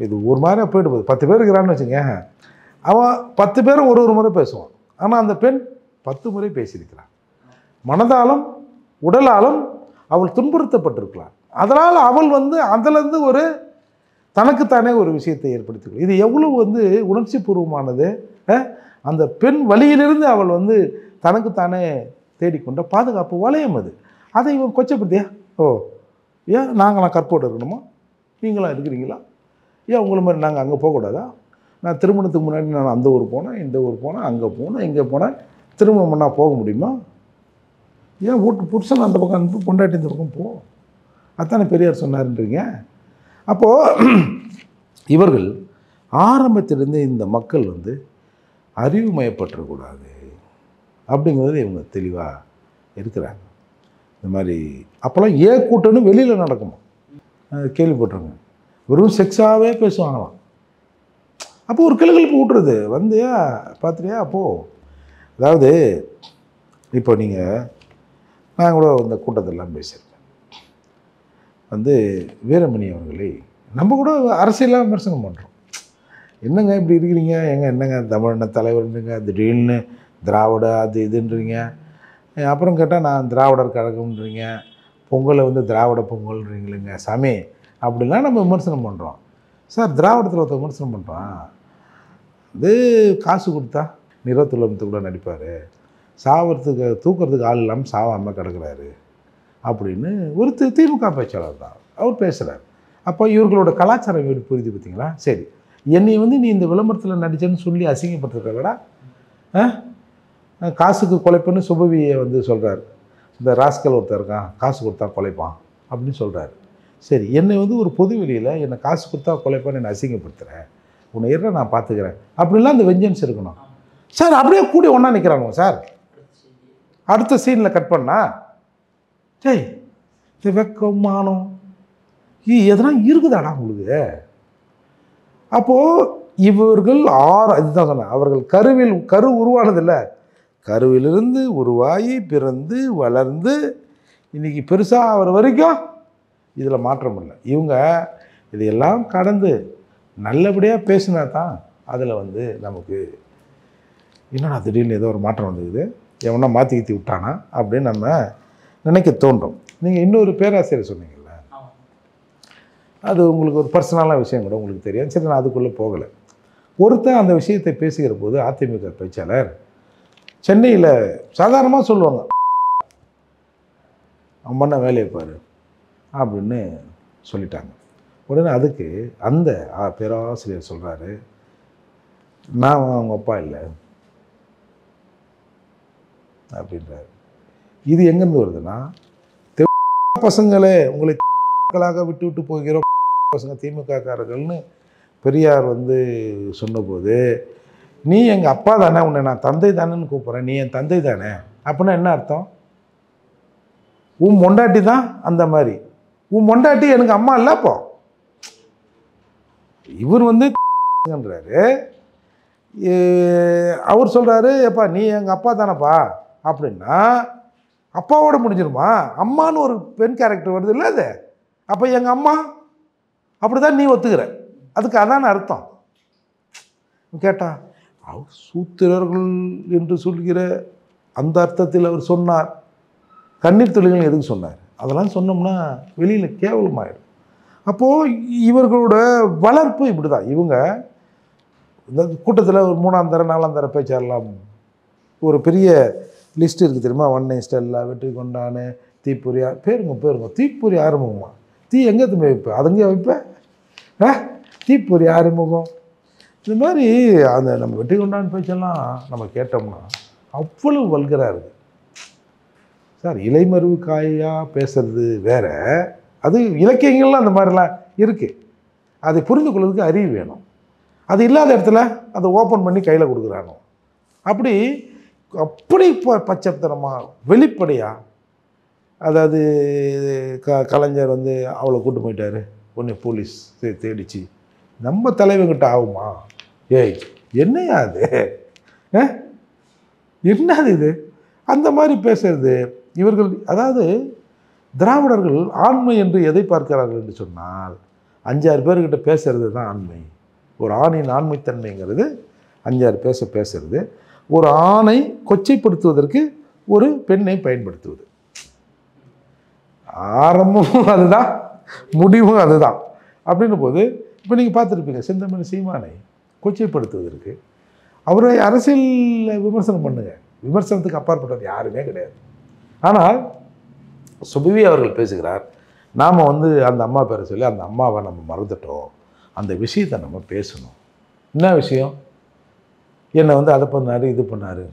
இது ஒரு மாதிரி போயிட்டு போகுது. 10 பேர் இருக்கிறான்னு வச்சுங்க, அவன் 10 பேரும் ஒரு முறை பேசுவான். ஆனால் அந்த பெண் 10 முறை பேசியிருக்கிறாள். மனதாலும் உடலாலும் அவள் துன்புறுத்தப்பட்டிருக்கலாம். அதனால் அவள் வந்து அதிலேருந்து ஒரு தனக்குத்தானே ஒரு விஷயத்தை ஏற்படுத்திக்கொள். இது எவ்வளவு வந்து உணர்ச்சி பூர்வமானது. அந்த பெண் வழியிலிருந்து அவள் வந்து தனக்குத்தானே தேடிக்கொண்ட பாதுகாப்பு வளையம் அது. அதை இவன் கொச்சப்படுத்தியா, ஓ ஏன் நாங்களாம் கற்போடு இருக்கணுமா, நீங்களாம் இருக்கிறீங்களா, ஏன் உங்களை மாதிரி நாங்கள் அங்கே போகக்கூடாதா, நான் திருமணத்துக்கு முன்னாடி நான் அந்த ஊர் போனேன், இந்த ஊர் போனேன், அங்கே போனேன், இங்கே போனேன், திருமணம் பண்ணால் போக முடியுமா, ஏன் வீட்டு புருஷன் அந்த பக்கம் அனுப்பி பொண்டாட்டி இந்த பக்கம் போ, அதானே பெரியார் சொன்னார்ன்றீங்க. அப்போது இவர்கள் ஆரம்பத்திலிருந்து இந்த மக்கள் வந்து அறிவுமயப்பற்றக்கூடாது அப்படிங்கிறது இவங்க தெளிவாக இருக்கிறாங்க. இந்த மாதிரி அப்போல்லாம் கூட்டம்னு வெளியில் நடக்குமா, கேள்விப்பட்டிருங்க. வெறும் செக்ஸாகவே பேசுவாங்களாம். அப்போ ஒரு கிளுகிழப்பு விட்டுறது வந்து பார்த்துறியா. அப்போது அதாவது இப்போ நான் கூட இந்த கூட்டத்திலலாம் பேசியிருக்கேன். வந்து வீரமணி அவர்களை நம்ம கூட அரசியலாக விமர்சனம் பண்ணுறோம். என்னங்க இப்படி இருக்கிறீங்க, என்னங்க தமிழ்ன தலைவர்ன்றீங்க, திடீர்னு திராவிட அது இதுன்றீங்க, அப்புறம் கேட்டால் நான் திராவிடர் கழகம்ன்றீங்க, பொங்கலை வந்து திராவிட பொங்கல்ன்றீங்களுங்க சாமி அப்படிலாம் நம்ம விமர்சனம் பண்ணுறோம். சார் திராவிடத்தில் ஒருத்தர் விமர்சனம் பண்ணுறான், அது காசு கொடுத்தா நிறத்துலத்து கூட நடிப்பார், தூக்கிறதுக்கு ஆள் இல்லாமல் சாவாமல் கிடக்கிறாரு அப்படின்னு ஒரு திமுக பேச்சாளர் தான் அவர் பேசுகிறார். அப்போ இவர்களோட கலாச்சாரம் எப்படி புரியுது பார்த்தீங்களா. சரி, என்னை வந்து நீ இந்த விளம்பரத்தில் நடிச்சேன்னு சொல்லி அசிங்கப்பட்டிருக்கடா, காசுக்கு கொலைப்புன்னு சுபவியை வந்து சொல்கிறார், இந்த ராஸ்கல் ஒருத்தர் இருக்கான் காசு கொடுத்தா கொலைப்பான் அப்படின்னு சொல்கிறாரு. சரி, என்னை வந்து ஒரு பொது வெளியில் என்னை காசு கொடுத்தா கொலைப்பான்னு என்னை அசிங்கப்படுத்துகிறேன், உன்னை ஏற நான் பார்த்துக்கிறேன் அப்படின்லாம் அந்த வெஞ்சன்ஸ் இருக்கணும் சார். அப்படியே கூடி ஒன்றா நிற்கிறாங்க சார். அடுத்த சீனில் கட் பண்ணா டேய் இது வெக்கமானம் எதனா இருக்குதாடா உங்களுக்கு. அப்போது இவர்கள் இதுதான் சொன்னேன், அவர்கள் கரு உருவானதில்லை, கருவிலிருந்து உருவாகி பிறந்து வளர்ந்து இன்றைக்கி பெருசாக ஆகிற வரைக்கும் இதில் மாற்றம் இல்லை. இவங்க இதையெல்லாம் கடந்து நல்லபடியாக பேசினா தான் அதில் வந்து நமக்கு என்னடா திடீர்னு ஏதோ ஒரு மாற்றம் வந்துக்குது, எவனா மாற்றி கீத்தி விட்டானா அப்படின்னு நம்ம நினைக்க தோன்றும். நீங்கள் இன்னொரு பேராசிரியர் சொன்னீங்கல்ல, அது உங்களுக்கு ஒரு பர்சனலான விஷயம் கூட உங்களுக்கு தெரியும். சரி, நான் அதுக்குள்ளே போகலை. ஒருத்தன் அந்த விஷயத்தை பேசுகிற போது அதிமுக பேச்சாளர் சென்னையில் சாதாரணமாக சொல்லுவாங்க, அம்மண்ணா வேலையை பாரு அப்படின்னு சொல்லிட்டாங்க. உடனே அதுக்கு அந்த பேராசிரியர் சொல்கிறாரு, நான் அவங்க அப்பா இல்லை அப்படின்றாரு. இது எங்கேருந்து வருதுன்னா, பசங்களே உங்களை மக்களாக விட்டு விட்டு போகிறோம் பசங்க திமுக காரர்கள்னு பெரியார் வந்து சொன்னபோது, நீ எங்கள் அப்பா தானே, உன்னை நான் தந்தை தானேன்னு கூப்பிட்றேன், நீ என் தந்தை தானே அப்படின்னா என்ன அர்த்தம்? உன் மொண்டாட்டி தான் அந்த மாதிரி. உன் மொண்டாட்டி எனக்கு அம்மா இல்லை. அப்போ இவர் வந்து அவர் சொல்கிறாரு, எப்பா நீ எங்கள் அப்பா தானேப்பா அப்படின்னா அப்பாவோட முடிஞ்சிருமா? அம்மானு ஒரு பெண் கேரக்டர் வருது இல்லை அது. அப்போ எங்கள் அம்மா அப்படி தான் நீ ஒத்துக்கிற, அதுக்கு அதான அர்த்தம். கேட்டா அவர் சூத்திரர்கள் என்று சொல்கிற அந்த அர்த்தத்தில் அவர் சொன்னார். கண்ணீர் துளிகள் எதுக்கு சொன்னார்? அதெல்லாம் சொன்னோம்னா வெளியில் கேவலமாயிடும். அப்போது இவர்களோட வளர்ப்பு இப்படி தான். இவங்க இந்த கூட்டத்தில் ஒரு 3ஆம் தர 4ஆம் தர பேச்சாளர்லாம் ஒரு பெரிய லிஸ்ட் இருக்குது தெரியுமா? வன்னை ஸ்டெல்லா, வெற்றி கொண்டானு, தீப்பொறியா, பேருங்க தீப்பொறி ஆறுமுகமா? தீ எங்கே திரும்ப வைப்பேன், அதுங்கே வைப்பேன். தீப்பொறி ஆறுமுகம் இந்த மாதிரி அந்த நம்ம வெற்றி கொண்டான் பேச்செல்லாம் நம்ம கேட்டோம்னா அவ்வளவு வல்கராக இருக்குது சார். இலைமருவு காயாக பேசுறது வேற, அது இலக்கியங்கள்லாம் அந்த மாதிரிலாம் இருக்குது. அதை புரிந்து கொள்வதற்கு அறிவு வேணும். அது இல்லாத இடத்துல அதை ஓப்பன் பண்ணி கையில் கொடுக்குறானோ அப்படி பச்சைத்தனமாக வெளிப்படையாக. அதாவது கலைஞர் வந்து அவளை கூட்டு போயிட்டாரு, ஒன்று போலீஸ் தேடிச்சு, நம்ம தலைவங்கிட்ட ஆகுமா? ஏய் என்னையா அது, என்னது இது? அந்த மாதிரி பேசுறது இவர்கள். அதாவது திராவிடர்கள் ஆண்மை என்று எதை பார்க்கிறார்கள் என்று சொன்னால், 5-6 பேர்கிட்ட பேசுறது தான் ஆண்மை. ஒரு ஆணின் ஆண்மைத்தன்மைங்கிறது 5-6 பேசுறது. ஒரு ஆணை கொச்சைப்படுத்துவதற்கு ஒரு பெண்ணை பயன்படுத்துவது. ஆரம்பமும் அதுதான், முடிவும் அதுதான். அப்படின்னும் போது இப்போ நீங்கள் பார்த்துருப்பீங்க, செந்தமிழ் சீமானை கொச்சைப்படுத்துவதற்கு அவரை அரசியல் விமர்சனம் பண்ணுங்க, விமர்சனத்துக்கு அப்பாற்பட்டது யாருமே கிடையாது. ஆனால் சுபவி அவர்கள் பேசுகிறார், நாம் வந்து அந்த அம்மா பேரை சொல்லி அந்த அம்மாவை நம்ம மறந்துட்டோம், அந்த விஷயத்தை நம்ம பேசணும். என்ன விஷயம்? என்னை வந்து அதை பண்ணார், இது பண்ணார்.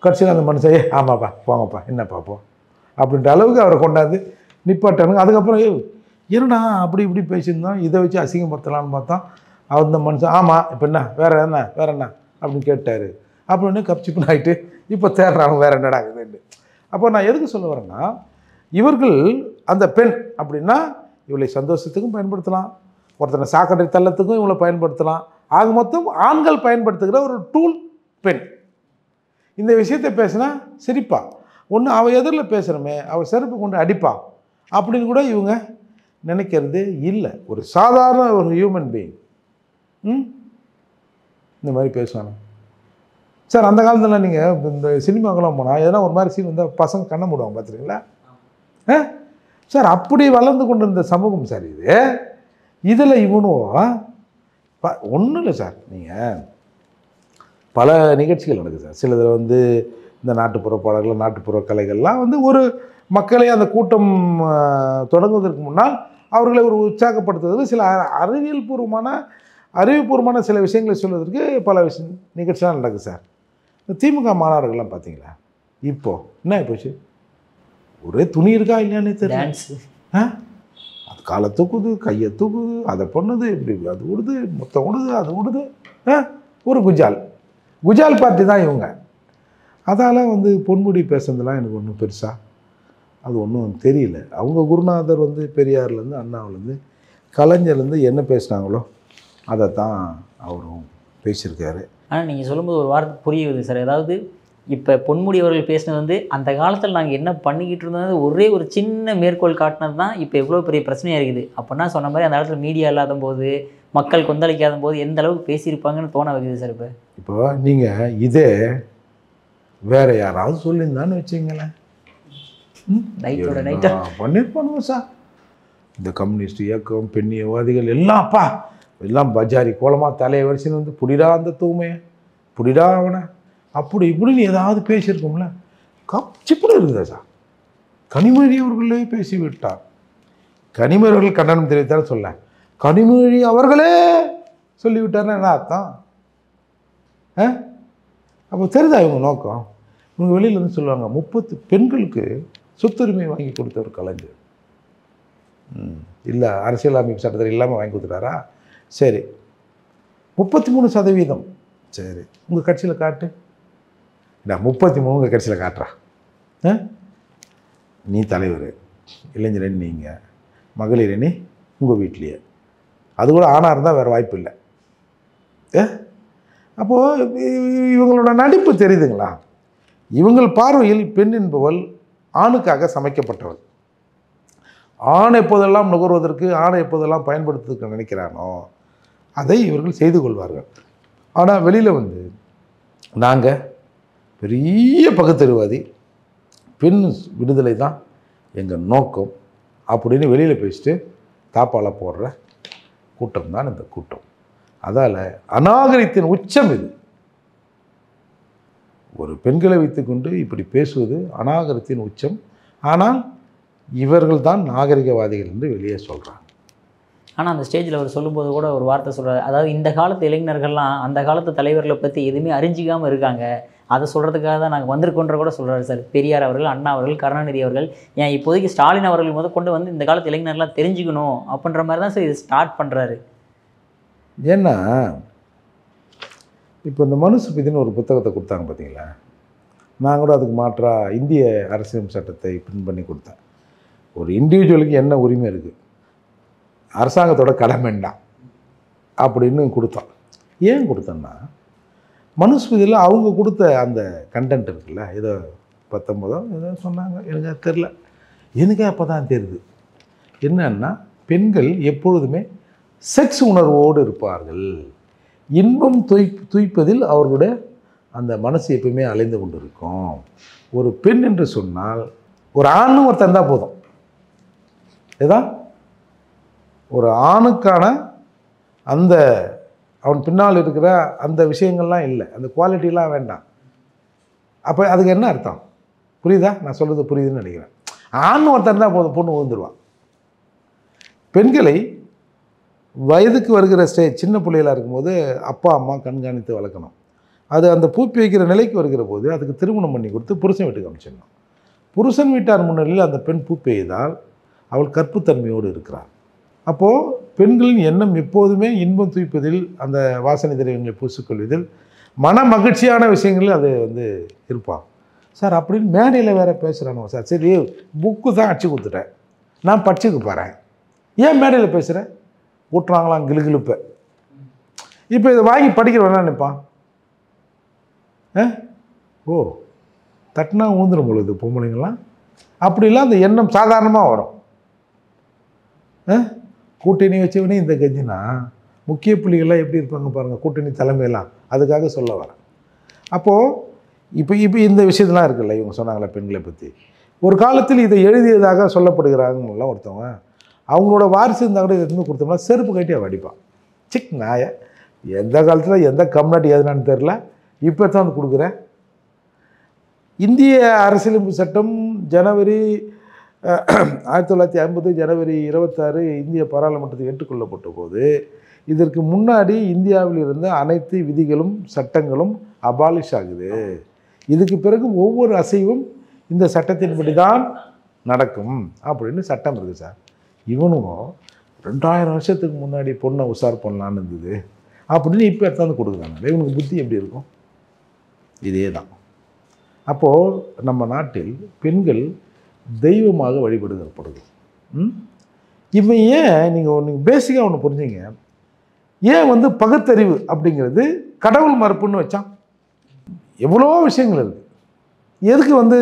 கடைசியில் அந்த மனுஷன் ஆமாப்பா போங்கப்பா என்ன பார்ப்போம் அப்படின்ற அளவுக்கு அவரை கொண்டாந்து நிப்பாட்டானுங்க. அதுக்கப்புறம் என்னடா அப்படி இப்படி பேசியிருந்தோம், இதை வச்சு அசிங்கப்படுத்தலான்னு பார்த்தோம். அந்த மனுஷன் ஆமாம் இப்போ என்ன வேற என்ன அப்படின்னு கேட்டார். அப்படின்னு கப்சிப்புன்னு ஆகிட்டு இப்போ தேடுறாங்க வேறு என்னடா இதுன்னு. அப்போ நான் எதுக்கு சொல்ல வரேன்னா, இவர்கள் அந்த பெண் அப்படின்னா இவளை சந்தோஷத்துக்கும் பயன்படுத்தலாம், ஒருத்தனை சாக்கடை தள்ளத்துக்கும் இவளை பயன்படுத்தலாம். ஆக மொத்தம் ஆண்கள் பயன்படுத்துகிற ஒரு டூல் பெண். இந்த விஷயத்தை பேசினா சிரிப்பா, ஒன்று அவள் எதிரில் பேசுகிறோமே அவள் செருப்பு கொண்டு அடிப்பா அப்படின்னு கூட இவங்க நினைக்கிறது இல்லை. ஒரு சாதாரண ஒரு ஹியூமன் பீயிங் இந்த மாதிரி பேசுவாங்க சார். அந்த காலத்தில் நீங்கள் இந்த சினிமாக்கெல்லாம் போனால் எதனா ஒரு மாதிரி சீன் வந்தால் பசங்க கண்ண மூடுவாங்க, பார்த்துருங்களா சார்? அப்படி வளர்ந்து கொண்டு இருந்த சமூகம் சார் இது. இதில் இவனும் ஒன்றும் இல்லை சார். நீங்கள் பல நிகழ்ச்சிகள் நடக்குது சார். சிலதில் வந்து இந்த நாட்டுப்புற பாடல்கள், நாட்டுப்புற கலைகள்லாம் வந்து ஒரு மக்களை அந்த கூட்டம் தொடங்குவதற்கு முன்னால் அவர்களை ஒரு உற்சாகப்படுத்துவதற்கு சில அறிவுபூர்வமான சில விஷயங்களை சொல்வதற்கு பல நிகழ்ச்சிலாம் நடக்குது சார். இந்த திமுக மாநாடுகள்லாம் பார்த்தீங்களா? இப்போது என்ன ஆகிப்போச்சு, ஒரே துணி இருக்கா இல்லையானே தெரியல. அது காலை தூக்குது, கையை தூக்குது, அதை பண்ணுது, இப்படி அது விடுது, மொத்தம் விடுது, அது விடுது. ஒரு குஜால் பார்ட்டி தான் இவங்க. அதால் வந்து பொன்முடி பேசுனதுலாம் எனக்கு ஒன்றும் பெருசாக அது ஒன்றும் தெரியல. அவங்க குருநாதர் வந்து பெரியார்லேருந்து, அண்ணாவிலேருந்து, கலைஞர்லேருந்து என்ன பேசினாங்களோ அதை தான் அவரும் பேசியிருக்காரு. ஆனால் நீங்கள் சொல்லும்போது ஒரு வார்த்தை புரியுது சார். அதாவது இப்போ பொன்முடி அவர்கள் பேசினது வந்து அந்த காலத்தில் நாங்கள் என்ன பண்ணிக்கிட்டு இருந்தது ஒரே ஒரு சின்ன மேற்கோள் காட்டினது தான் இப்போ எவ்வளோ பெரிய பிரச்சனையாக இருக்குது. அப்படின்னா சொன்ன மாதிரி அந்த காலத்தில் மீடியா இல்லாத போது, மக்கள் கொந்தளிக்காத போது எந்த அளவுக்கு பேசியிருப்பாங்கன்னு தோண வைக்குது சார். இப்போ நீங்கள் இதே வேற யாராவது சொல்லியிருந்தான்னு வச்சுங்களேன், நைட்டோட நைட்டாக பண்ணியிருப்பானுங்க சார். இந்த கம்யூனிஸ்ட் இயக்கம், பெண்ணியவாதிகள் எல்லாம் அப்பா எல்லாம் பஜாரி கோலமாக தலையை வரிசைன்னு வந்து புடிடா அந்த தூமையை, புடிடா அவனை, அப்படி இப்படின்னு ஏதாவது பேசியிருக்கோம்ல. கப்சிப்படி இருக்குதா சார்? கனிமொழி அவர்களே பேசிவிட்டார். கனிமொழி அவர்கள் கண்டனம் தெரிவித்தார் சொல்ல, கனிமொழி அவர்களே சொல்லிவிட்டார்னா என்ன அர்த்தம்? அப்போ தெரியுதா இவங்க நோக்கம்? இவங்க வெளியில் வந்து சொல்லுவாங்க 30 பெண்களுக்கு சொத்துரிமை வாங்கி கொடுத்தவர் கலைஞர். இல்லை அரசியல் அமைப்பு சட்டத்தில் இல்லாமல் வாங்கி கொடுத்துட்டாரா? சரி, 33%. சரி, உங்கள் கட்சியில் காட்டு. நான் 33 உங்கள் கட்சியில் காட்டுறா. நீ தலைவர், இளைஞரணி நீங்கள், மகளிரணி உங்கள் வீட்லேயே, அது கூட ஆணாக இருந்தால் வேறு வாய்ப்பு இல்லை. அப்போது இவங்களோட நடிப்பு தெரியுதுங்களா? இவங்கள் பார்வையில் பெண் என்பவள் ஆணுக்காக சமைக்கப்பட்டவள். ஆணை எப்போதெல்லாம் நுகர்வதற்கு, ஆணை எப்போதெல்லாம் பயன்படுத்துவதற்கு நினைக்கிறானோ அதை இவர்கள் செய்து கொள்வார்கள். ஆனால் வெளியில் வந்து நாங்கள் பெரிய பகுத்தறிவாதி, பெண் விடுதலை தான் எங்கள் நோக்கம் அப்படின்னு வெளியில் பேசிட்டு தாப்பால போடுற கூட்டம் தான் இந்த கூட்டம். அதால் அநாகரிகத்தின் உச்சம் இது. ஒரு பெண்களை வைத்துக்கொண்டு இப்படி பேசுவது அநாகரிகத்தின் உச்சம். ஆனால் இவர்கள் தான் நாகரிகவாதிகள் என்று வெளியே சொல்கிறாங்க. ஆனால் அந்த ஸ்டேஜில் அவர் சொல்லும்போது கூட ஒரு வார்த்தை சொல்கிறார், அதாவது இந்த காலத்து இளைஞர்கள்லாம் அந்த காலத்து தலைவர்களை பற்றி எதுவுமே அறிஞ்சிக்காமல் இருக்காங்க, அதை சொல்கிறதுக்காக தான் நாங்கள் வந்திருக்கோன்ற கூட சொல்கிறாரு சார். பெரியார் அவர்கள், அண்ணா அவர்கள், கருணாநிதி அவர்கள், ஏன் இப்போதைக்கு ஸ்டாலின் அவர்கள் கொண்டு வந்து இந்த காலத்து இளைஞர்லாம் தெரிஞ்சுக்கணும் அப்படின்ற மாதிரி தான் சார் இது ஸ்டார்ட் பண்ணுறாரு. ஏன்னா இப்போ இந்த மனுஸ்மிருதின்னு ஒரு புத்தகத்தை கொடுத்தாங்க பார்த்தீங்களா, நான் கூட அதுக்கு மாற்றாக இந்திய அரசியல் சட்டத்தை பிரிண்ட் பண்ணி கொடுத்தேன். ஒரு இண்டிவிஜுவலுக்கு என்ன உரிமை இருக்குது, அரசாங்கத்தோட கடமை என்ன அப்படின்னு கொடுத்தோம். ஏன் கொடுத்தோன்னா, மனுஸ்மிருதியில் அவங்க கொடுத்த அந்த கண்டென்ட் இருக்குல்ல, ஏதோ 19 ஏதோ சொன்னாங்க, எனக்கு தெரில, எனக்கே அப்போ தான் தெரியுது என்னன்னா, பெண்கள் எப்பொழுதுமே செக்ஸ் உணர்வோடு இருப்பார்கள், இன்பம் துய்ப்பதில் அவர்களுடைய அந்த மனசு எப்பவுமே அலைந்து கொண்டு இருக்கும். ஒரு பெண் என்று சொன்னால் ஒரு ஆணும் ஒருத்தன் இருந்தால் போதும். ஏதான் ஒரு ஆணுக்கான அந்த அவன் பின்னால் இருக்கிற அந்த விஷயங்கள்லாம் இல்லை, அந்த குவாலிட்டிலாம் வேண்டாம். அப்போ அதுக்கு என்ன அர்த்தம் புரியுதா? நான் சொல்கிறது புரியுதுன்னு நினைக்கிறேன். ஆண் ஒருத்தன் இருந்தால் போதும், பொண்ணு விழுந்துருவான். பெண்களை வயதுக்கு வருகிற சின்ன பிள்ளைகளாக இருக்கும்போது அப்பா அம்மா கண்காணித்து வளர்க்கணும். அது அந்த பூப்பி வைக்கிற நிலைக்கு வருகிற போது அதுக்கு திருமணம் பண்ணி கொடுத்து புருஷன் வீட்டுக்கு அமைச்சிடணும். புருஷன் வீட்டார் முன்னிலையில் அந்த பெண் பூப்பி எய்தால் அவள் கற்புத்தன்மையோடு இருக்கிறாள். அப்போது பெண்களின் எண்ணம் எப்போதுமே இன்பம் தூய்ப்பதில், அந்த வாசனை திரவியங்களை பூசிக்கொள்வதில், மன மகிழ்ச்சியான விஷயங்களில் அது வந்து இருப்பான். சார் அப்படின்னு மேடையில் வேறு பேசுகிறானோ சார். சரி, புக்கு தான் அடிச்சு கொடுத்துட்டேன், நான் படிச்சுக்கு போகிறேன், ஏன் மேடையில் பேசுகிறேன் ஊட்டுறாங்களாம் கிளுகிழுப்பை. இப்போ இதை வாங்கி படிக்கிறவனா நினைப்பான், ஓ தட்டினா ஊந்துடும் பொழுது பொம்பளைங்களாம் அப்படிலாம் அந்த எண்ணம் சாதாரணமாக வரும். கூட்டணி வச்சவனே இந்த கட்சினா முக்கிய புள்ளிகள்லாம் எப்படி இருப்பாங்க பாருங்கள், கூட்டணி தலைமையெல்லாம். அதுக்காக சொல்ல வரேன். அப்போது இப்போ இந்த விஷயத்தெலாம் இருக்குல்ல, இவங்க சொன்னாங்களே பெண்களை பற்றி, ஒரு காலத்தில் இதை எழுதியதாக சொல்லப்படுகிறாங்கலாம் ஒருத்தவங்க, அவங்களோட வாரிசு இருந்தால் கூட இதை எடுத்து கொடுத்தோம்னா செருப்பு கட்டி அவள் அடிப்பான். சிக் நாய, எந்த காலத்தில் எந்த கம்நாட்டி எதுனான்னு தெரில, இப்போ தான் வந்து கொடுக்குறேன். இந்திய அரசியலமைப்பு சட்டம் ஜனவரி 1950 ஜனவரி 26 இந்திய பாராளுமன்றத்தில் ஏற்றுக்கொள்ளப்பட்ட போது, இதற்கு முன்னாடி இந்தியாவில் இருந்த அனைத்து விதிகளும் சட்டங்களும் அபாலிஷ் ஆகுது. இதுக்கு பிறகு ஒவ்வொரு அசைவும் இந்த சட்டத்தின்படி தான் நடக்கும் அப்படின்னு சட்டம் இருக்குது சார். இவனும் 2000 வருஷத்துக்கு முன்னாடி பொண்ணை உஷார் பண்ணலான்னு இருந்தது அப்படின்னு இப்போ எடுத்தாந்து கொடுக்குறாங்க. இவனுக்கு புத்தி எப்படி இருக்கும்? இதே தான். அப்போது நம்ம நாட்டில் பெண்கள் தெய்வமாக வழிபடுத்தப்படுது. இவன் ஏன் நீங்கள் பேசிக்காக ஒன்று புரிஞ்சுங்க, ஏன் பகுத்தறிவு அப்படிங்கிறது கடவுள் மறுப்புன்னு வச்சான்? எவ்வளோ விஷயங்கள் இருக்குது. எதுக்கு வந்து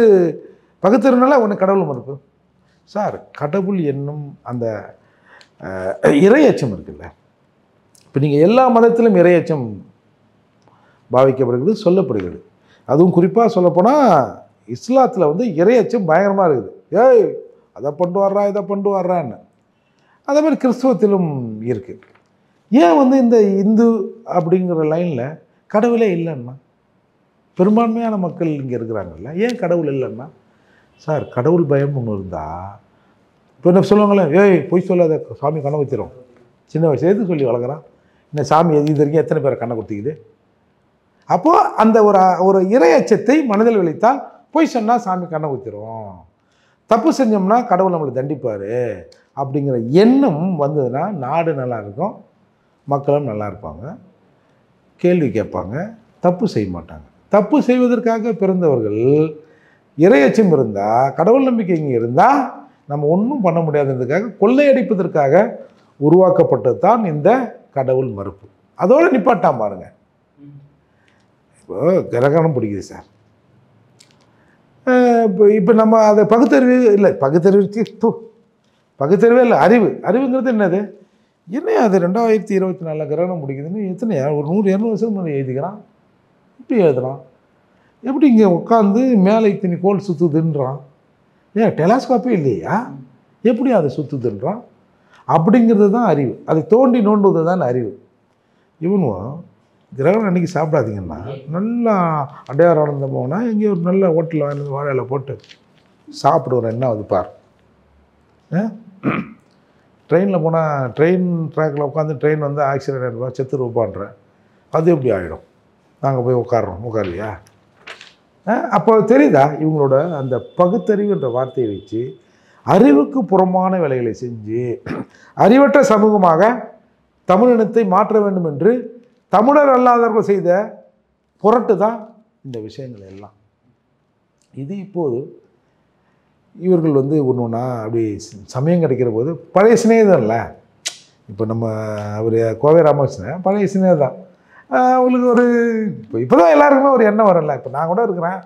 பகுத்தறிவுனால உனக்கு கடவுள் மறுப்பு? சார், கடவுள் என்னும் அந்த இறையச்சம் இருக்குல்ல, இப்போ நீங்கள் எல்லா மதத்திலும் இறையச்சம் பாவிக்கப்படுகிறது, சொல்லப்படுகிறது. அதுவும் குறிப்பாக சொல்லப்போனால் இஸ்லாத்தில் வந்து இறையச்சம் பயங்கரமாக இருக்குது. ஏய், அதை கொண்டு வர்றா, இதை கொண்டு வர்றான்னு. அதே மாதிரி கிறிஸ்துவத்திலும் இருக்குது. ஏன் வந்து இந்த இந்து அப்படிங்கிற லைனில் கடவுளே இல்லைன்னா? பெரும்பான்மையான மக்கள் இங்கே இருக்கிறாங்கல்ல, ஏன் கடவுள் இல்லைன்னா? சார், கடவுள் பயம் ஒன்று இருந்தால் இப்போ என்ன சொல்லுவாங்களே, ஏய் பொய் சொல்லாத, சாமி கண்ணை குத்திரும். சின்ன வயசு எதுக்கு சொல்லி வளர்க்குறான்? இந்த சாமி இது வரைக்கும் எத்தனை பேரை கண்ணை குத்திக்குது? அப்போது அந்த ஒரு இறையச்சத்தை மனதில் விளைத்தால் பொய் சொன்னால் சாமி கண்ணை குத்திரும், தப்பு செஞ்சோம்னா கடவுள் நம்மளை தண்டிப்பார் அப்படிங்கிற எண்ணம் வந்ததுன்னா நாடு நல்லா இருக்கும், மக்களும் நல்லா இருப்பாங்க, கேள்வி கேட்பாங்க, தப்பு செய்ய மாட்டாங்க. தப்பு செய்வதற்காக பிறந்தவர்கள் இறையச்சம் இருந்தால், கடவுள் நம்பிக்கை இங்கே இருந்தால் நம்ம ஒன்றும் பண்ண முடியாததுக்காக கொள்ளையடிப்பதற்காக உருவாக்கப்பட்டது தான் இந்த கடவுள் மறுப்பு. அதோடு நிப்பாட்டாம பாருங்க. இப்போ கிரகணம் பிடிக்குது சார், இப்போ நம்ம அதை பகுத்தறிவு இல்லை, பகுத்தறிவே இல்லை, அறிவுங்கிறது என்னது? என்ன அது 2024 கிரகணம் பிடிக்குதுன்னு எத்தனை ஒரு 100-200 வருஷம் முன்னாடி எழுதிக்கிறான். இப்படி எழுதுறான், எப்படி இங்கே உட்காந்து மேலே இத்தனை கோல் சுற்றுதுன்றான்? ஏன் டெலாஸ்கோப்பே இல்லையா? எப்படி அதை சுற்றுதுன்றான்? அப்படிங்கிறது தான் அறிவு. அதை தோண்டி நோண்டுவது தான் அறிவு. இவனும் கிரகணம் அன்றைக்கி சாப்பிடாதீங்கன்னா நல்லா அடையார் ஆனந்தம் போனால் எங்கேயும் ஒரு நல்ல ஹோட்டலில் வாங்கி வாழையில் போட்டு சாப்பிடுவோம். என்ன அது பார், ட்ரெயினில் போனால் ட்ரெயின் ட்ராக்கில் உட்காந்து ட்ரெயின் வந்து ஆக்சிடென்ட் ஆகிடுவா, செத்து ரூபான்றேன். அது எப்படி ஆகிடும்? நாங்கள் போய் உட்காருலையா? அப்போ தெரியுதா இவங்களோட அந்த பகுத்தறிவுன்ற வார்த்தையை வச்சு அறிவுக்கு புறமான வேலைகளை செஞ்சு அறிவற்ற சமூகமாக தமிழினத்தை மாற்ற வேண்டும் என்று தமிழர் அல்லாதவர்கள் செய்த புரட்டு தான் இந்த விஷயங்கள் எல்லாம். இது இப்போது இவர்கள் வந்து ஒன்று ஒன்றா அப்படி சமயம் கிடைக்கிற போது பழைய சிநேகிதம் இல்லை. இப்போ நம்ம அவர் கோவை ராமகிருஷ்ணன் பழைய சிநேகிதம் தான். அவங்களுக்கு ஒரு இப்போ தான் எல்லாருக்குமே ஒரு எண்ணம் வரல. இப்போ நான் கூட இருக்கிறேன்,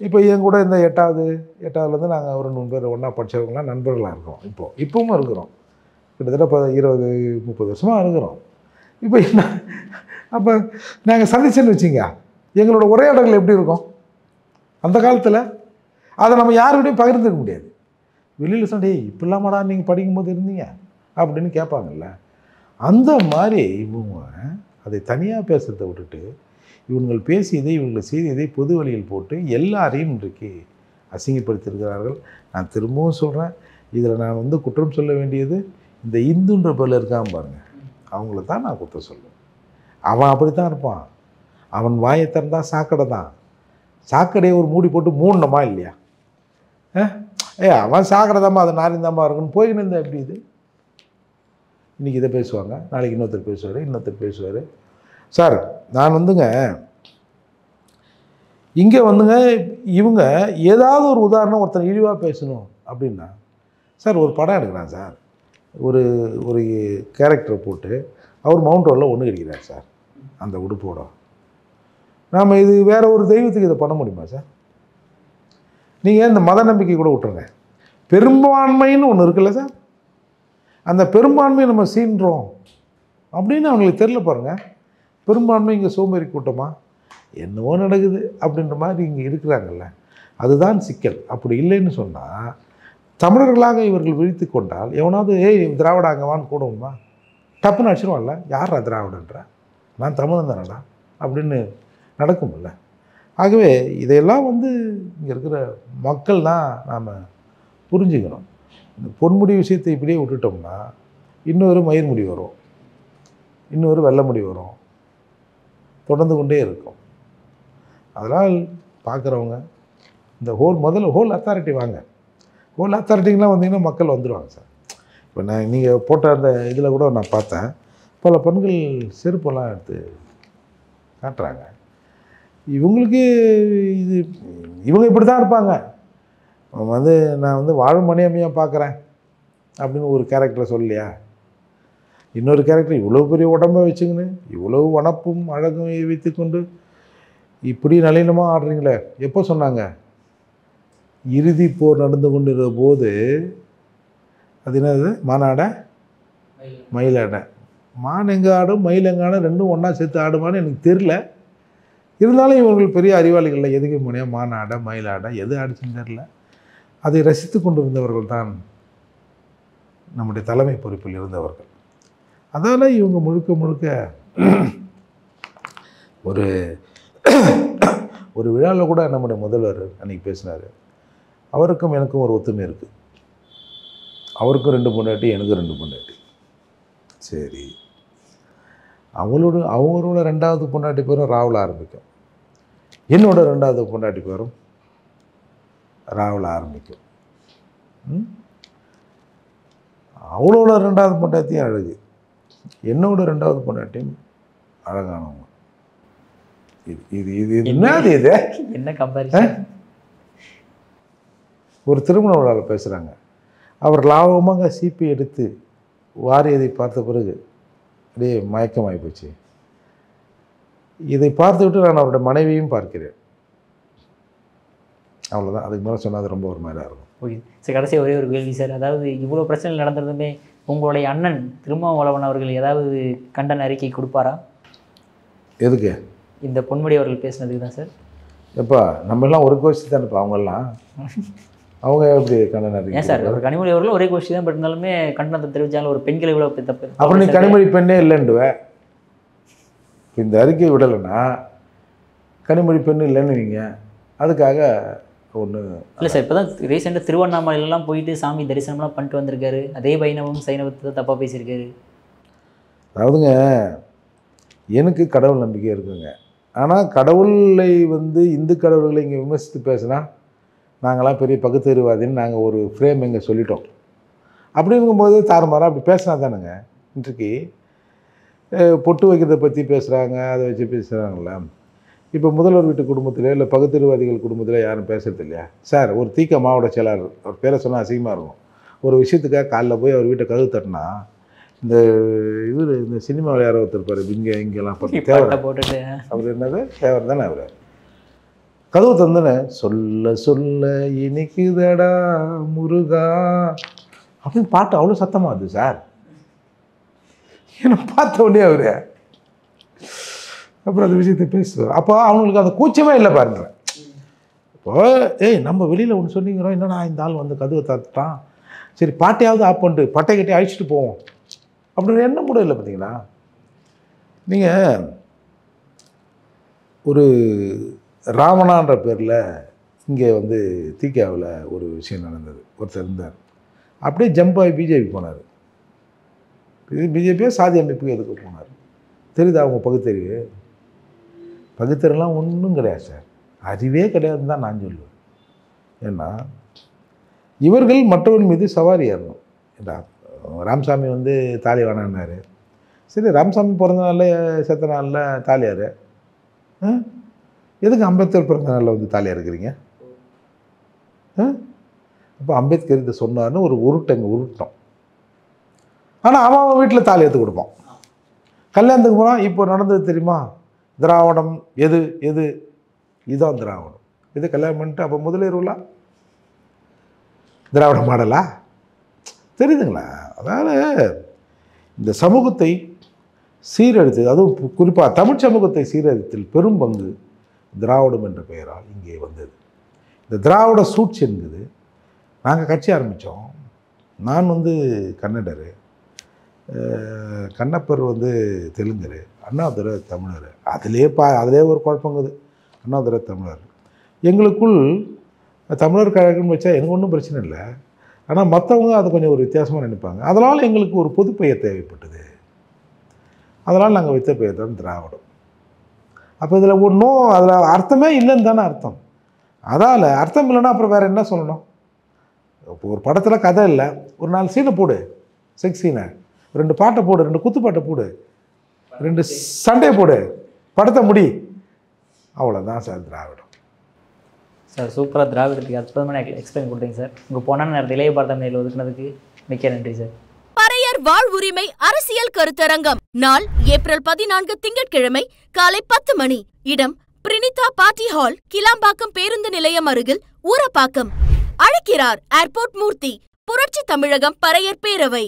இப்போ என் கூட இந்த எட்டாவதுலேருந்து நாங்கள் ஒரு 3 பேர் ஒன்றா படித்தவங்களாம் நண்பர்களாக இருக்கிறோம். இப்பவும் இருக்கிறோம், கிட்டத்தட்ட 20-30 வருஷமாக இருக்கிறோம். இப்போ என்ன, அப்போ நாங்கள் சந்திச்சேன்னு வச்சிங்க, எங்களோட உரையாடல்கள் எப்படி இருக்கும்? அந்த காலத்தில் அதை நம்ம யாருக்கிட்டையும் பகிர்ந்துக்க முடியாது. வெளியில் சொன்னே இப்படிலாமாடா நீங்கள் படிக்கும்போது இருந்தீங்க அப்படின்னு கேட்பாங்கல்ல. அந்த மாதிரி இவங்க அதை தனியாக பேசுகிறத விட்டுட்டு இவங்கள் பேசியதை இவங்களை செய்ததை பொது வழியில் போட்டு எல்லாரையும் இன்றைக்கு அசிங்கப்படுத்தியிருக்கிறார்கள். நான் திரும்பவும் சொல்கிறேன், இதில் நான் வந்து குற்றம் சொல்ல வேண்டியது இந்த இந்துன்ற பேரில் இருக்கான் பாருங்கள், அவங்கள தான் நான் குற்றம் சொல்லுவேன். அவன் அப்படி தான் இருப்பான், அவன் வாயை திறந்தா சாக்கடை தான். சாக்கடையை ஒரு மூடி போட்டு மூடணுமா இல்லையா? அவன் சாக்கடை தாம்மா, அது நாரிந்தாம்மா இருக்குன்னு போயின்னு இருந்தால் எப்படி? இது இன்றைக்கி இதை பேசுவாங்க, நாளைக்கு இன்னொருத்தர் பேசுவார். சார், நான் வந்துங்க இங்கே வந்துங்க இவங்க ஏதாவது ஒரு உதாரணம் ஒருத்தர் இழிவாக பேசணும் அப்படின்னா, சார் ஒரு படம் எடுக்கிறான் சார், ஒரு கேரக்டரை போட்டு அவர் மவுண்ட் ரோடில் ஒன்று கிடைக்கிறார் சார் அந்த உடுப்போட. நாம் இது வேறு ஒரு தெய்வத்துக்கு இதை பண்ண முடியுமா சார்? நீங்கள் இந்த மத நம்பிக்கை கூட விட்டுருங்க, பெரும்பான்மைன்னு ஒன்று இருக்குல்ல சார், அந்த பெரும்பான்மையை நம்ம சீன்றோம் அப்படின்னு அவங்களுக்கு தெரியல பாருங்கள். பெரும்பான்மை இங்கே சோம்பேறி கூட்டமா என்னவோ நடக்குது அப்படின்ற மாதிரி இங்கே இருக்கிறாங்கல்ல, அதுதான் சிக்கல். அப்படி இல்லைன்னு சொன்னால் தமிழர்களாக இவர்கள் விழித்து கொண்டால் எவனாவது திராவிட அங்கவான்னு கூடுவோமா? டப்புன்னு அடிச்சிருவான்ல, யாரா திராவிடன்ற, நான் தமிழன் தானடா அப்படின்னு நடக்கும்ல. ஆகவே இதையெல்லாம் வந்து இங்கே இருக்கிற மக்கள் தான் நாம் புரிஞ்சுக்கணும். இந்த பொன்முடி விஷயத்தை இப்படியே விட்டுட்டோம்னா இன்னொரு மயிர்முடி வரும், இன்னொரு வெள்ளை முடி வரும், தொடர்ந்து கொண்டே இருக்கும். அதனால் பார்க்குறவங்க இந்த ஹோல் அத்தாரிட்டி வாங்க. ஹோல் அத்தாரிட்டிங்கெலாம் வந்தீங்கன்னா மக்கள் வந்துடுவாங்க சார். இப்போ நீங்கள் போட்ட அந்த இதில் கூட நான் பார்த்தேன், பல பெண்கள் செருப்பெல்லாம் எடுத்து காட்டுறாங்க. இவங்களுக்கு இவங்க இப்படி தான் இருப்பாங்க. நான் வாழும் மணியம்மையாக பார்க்குறேன் அப்படின்னு ஒரு கேரக்டரை சொல்லியா, இன்னொரு கேரக்டர் இவ்வளோ பெரிய உடம்பை வச்சுக்கின்னு இவ்வளோ வனப்பும் அழகும் வைத்துக்கொண்டு இப்படி நளினமாக ஆடுறீங்களே, எப்போ சொன்னாங்க இறுதி போர் நடந்து கொண்டிருந்த போது அது என்னது மானாட மயிலாட, மான் எங்கே ஆடும் மயில் எங்கே ஆடும் ரெண்டும் ஒன்றா சேர்த்து ஆடுமான்னு எனக்கு தெரில. இருந்தாலும் இவர்கள் பெரிய அறிவாளிகளில் எதுக்கு முனையாக மானாட மயிலாட எது ஆடிச்சுன்னு தெரில. அதை ரசித்து கொண்டிருந்தவர்கள் தான் நம்முடைய தலைமை பொறுப்பில் இருந்தவர்கள். அதால் இவங்க முழுக்க முழுக்க ஒரு விழாவில் கூட நம்முடைய முதல்வர் அன்றைக்கி பேசினார். அவருக்கும் எனக்கும் ஒரு ஒத்துமை இருக்குது. அவருக்கும் 2 பொண்டாட்டி, எனக்கும் 2 பொண்டாட்டி. சரி, அவங்களோட 2வது பொண்டாட்டி பேரும் ராவில் ஆரம்பிக்கும், என்னோட 2வது பொண்டாட்டி பேரும் ராவில் ஆரம்பிக்கும். அவளோட 2வது பொண்டாட்டியும் அழகு, என்னோட 2வது பொண்டாட்டியும் அழகானவங்க. இது இது என்னது இது என்ன கம்பேரிசன்? ஒரு திருமண விழாவில் பேசுகிறாங்க. அவர் லாபமாக சீப்பை எடுத்து வாரியதை பார்த்த பிறகு அப்படியே மயக்கமாகி போச்சு. இதை பார்த்துவிட்டு நான் அவருடைய மனைவியும் பார்க்கிறேன். அவ்வளோதான். அதுக்கு மேலே சொன்னால் அது ரொம்ப ஒரு மாதிரியாக இருக்கும். ஓகே சார், கடைசியாக ஒரே ஒரு கேள்வி சார். அதாவது இவ்வளோ பிரச்சனை நடந்திருந்துமே உங்களுடைய அண்ணன் திருமாவளவன் அவர்கள் ஏதாவது கண்டன அறிக்கை கொடுப்பாரா? எதுக்கு? இந்த பொன்முடி அவர்கள் பேசினதுக்கு தான் சார். எப்பா நம்மெல்லாம் ஒரு கோஷ்டி தானேப்பா, அவங்கெல்லாம் அவங்க எப்படி கண்டன அறிக்கை? ஏன் சார், ஒரு கனிமொழி அவர்களும் ஒரே கோஷ்டி தான், பட் இருந்தாலுமே கண்டனத்தை தெரிவித்தாலும் ஒரு பெண்களை இவ்வளோ தப்பு. அப்புறம் நீ கனிமொழி பெண்ணே இல்லைன்னுவேன். இந்த அறிக்கை விடலைன்னா கனிமொழி பெண்ணு இல்லைன்னு நீங்கள் அதுக்காக ஒன்று இல்லை சார். இப்போ தான் ரீசெண்டாக திருவண்ணாமலையிலலாம் போயிட்டு சாமி தரிசனம்லாம் பண்ணிட்டு வந்திருக்காரு. அதே வைணவம் சைனவத்தை தான் தப்பாக பேசியிருக்காரு. அதாவதுங்க, எனக்கு கடவுள் நம்பிக்கை இருக்குங்க. ஆனால் கடவுளை இந்து கடவுள்களை இங்கே விமர்சித்து பேசினா நாங்களாம் பெரிய பகுத்தறிவாதின்னு நாங்கள் ஒரு ஃப்ரேம் இங்கே சொல்லிட்டோம். அப்படி இருக்கும்போது தாறுமாறாக அப்படி பேசினா தானுங்க. இன்றைக்கு பொட்டு வைக்கிறத பற்றி பேசுகிறாங்க, அதை வச்சு பேசுகிறாங்கள. இப்போ முதல்வர் வீட்டு குடும்பத்தில் இல்லை பகுத்தறிவாதிகள் குடும்பத்தில் யாரும் பேசுகிறது இல்லையா சார்? ஒரு தீக்க மாவட்ட செயலாளர், அவர் பேரை சொன்னால் அசிங்கமாக இருக்கும். ஒரு விஷயத்துக்காக காலைல போய் அவர் வீட்டை கதவு தட்டினா இந்த சினிமாவில் யாரோ ஒருத்தர் பாரு இங்கெல்லாம் போட்டுட்டு அவர் என்னது தேவர் தானே அவர் கதவு தந்தன சொல்ல சொல்ல இனிக்குதடா முருகா அப்படின்னு பாட்டு அவ்வளோ சத்தமாக வருது சார். என்னை பார்த்த உடனே அவர் அப்புறம் அந்த விஷயத்தை பேசுவார். அப்போ அவங்களுக்கு அந்த கூச்சமே இல்லை பாருங்க. இப்போ நம்ம வெளியில் ஒன்று சொன்னீங்கிறோம், என்னன்னா இந்த ஆள் கதவை தட்டான், சரி பாட்டையாவது ஆப் பண்ணிட்டு பட்டை கட்டி அழிச்சிட்டு போவோம் அப்படின்னு எண்ணம் கூட இல்லை. பார்த்தீங்களா, நீங்கள் ஒரு ராவணான்ற பேரில் இங்கே தீக்காவில் ஒரு விஷயம் நடந்தது. ஒருத்தர் இருந்தார், அப்படியே ஜம்ப் ஆகி பிஜேபி போனார். பிஜேபியாக சாதி அமைப்புக்கு எதுக்கு போனார் தெரியுதா? அவங்க பகுத்தறிவு பகுத்தறிவுலாம் ஒன்றும் கிடையாது சார், அறிவே கிடையாதுன்னு தான் நான் சொல்லுவேன். ஏன்னா இவர்கள் மற்றவன் மீது சவாரி ஏறணும். ஏன்னா ராமசாமி தாலி வேணான்னாரு. சரி, ராமசாமி பிறந்த நாளில் செத்த நாளில் தாலியார், எதுக்கு அம்பேத்கர் பிறந்த நாளில் தாலியாக இருக்கிறீங்க? அப்போ அம்பேத்கர் இதை சொன்னார்னு ஒரு உருட்டோம். ஆனால் அவன் வீட்டில் தாலி எடுத்து கொடுப்பான். கல்யாணத்துக்கு போனால் இப்போ நடந்தது தெரியுமா? திராவிடம் எது இதுதான் திராவிடம். இது கல்யாணம் பண்ணிட்டு அப்போ முதலேருவலா திராவிட மாடலா தெரியுதுங்களா? அதாவது இந்த சமூகத்தை சீரழித்தது, அதுவும் குறிப்பாக தமிழ் சமூகத்தை சீரழித்தல் பெரும் பங்கு திராவிடம் என்ற பெயரால் இங்கே வந்தது. இந்த திராவிட சூழ்ச்சி என்பது நாங்கள் கட்சி ஆரம்பித்தோம். நான் கன்னடரு, கண்ணப்பர் தெலுங்கர், அண்ணாதுரை தமிழர். அதிலே ஒரு குழப்பங்குது. அண்ணாதுரை தமிழர். எங்களுக்குள் தமிழர் கழகம்னு வச்சா எனக்கு ஒன்றும் பிரச்சனை இல்லை. ஆனால் மற்றவங்க அதை கொஞ்சம் ஒரு வித்தியாசமாக நினைப்பாங்க. அதனால் எங்களுக்கு ஒரு பொது பெயர் தேவைப்பட்டது. அதனால் நாங்கள் வைத்த பெயர் தான் திராவிடம். அப்போ இதில் அதில் அர்த்தமே இல்லைன்னு தானே அர்த்தம். அதால் அர்த்தம் இல்லைன்னா அப்புறம் வேறு என்ன சொல்லணும்? இப்போ ஒரு படத்தில் கதை இல்லை, ஒரு 4 சீனை போடு, செக்ஸ் சீனை, 2 பாட்டை போடு, 2 குத்துப்பாட்டை போடு, 2 சண்டையை போடு, படத்தை முடி, அவ்வளோதான் சார் திராவிடம். சார் சூப்பராக திராவிடத்துக்கு அற்புதமான எக்ஸ்பிளைன் கொடுத்தீங்க சார். உங்கள் பொன்னான நேரத்தில் இளைய பாரதம் நேரில் ஒதுக்குனதுக்கு மிக்க நன்றி சார். பறையர் வாழ்வுரிமை அரசியல் கருத்தரங்கம் நாள் ஏப்ரல் 14 திங்கட்கிழமை காலை 10 மணி. இடம் பிரினிதா பார்ட்டி ஹால், கிளாம்பாக்கம் பேருந்து நிலையம் அருகில், ஊரப்பாக்கம். அழைக்கிறார் ஏர்போர்ட் மூர்த்தி. புரட்சி தமிழகம் பறையர் பேரவை.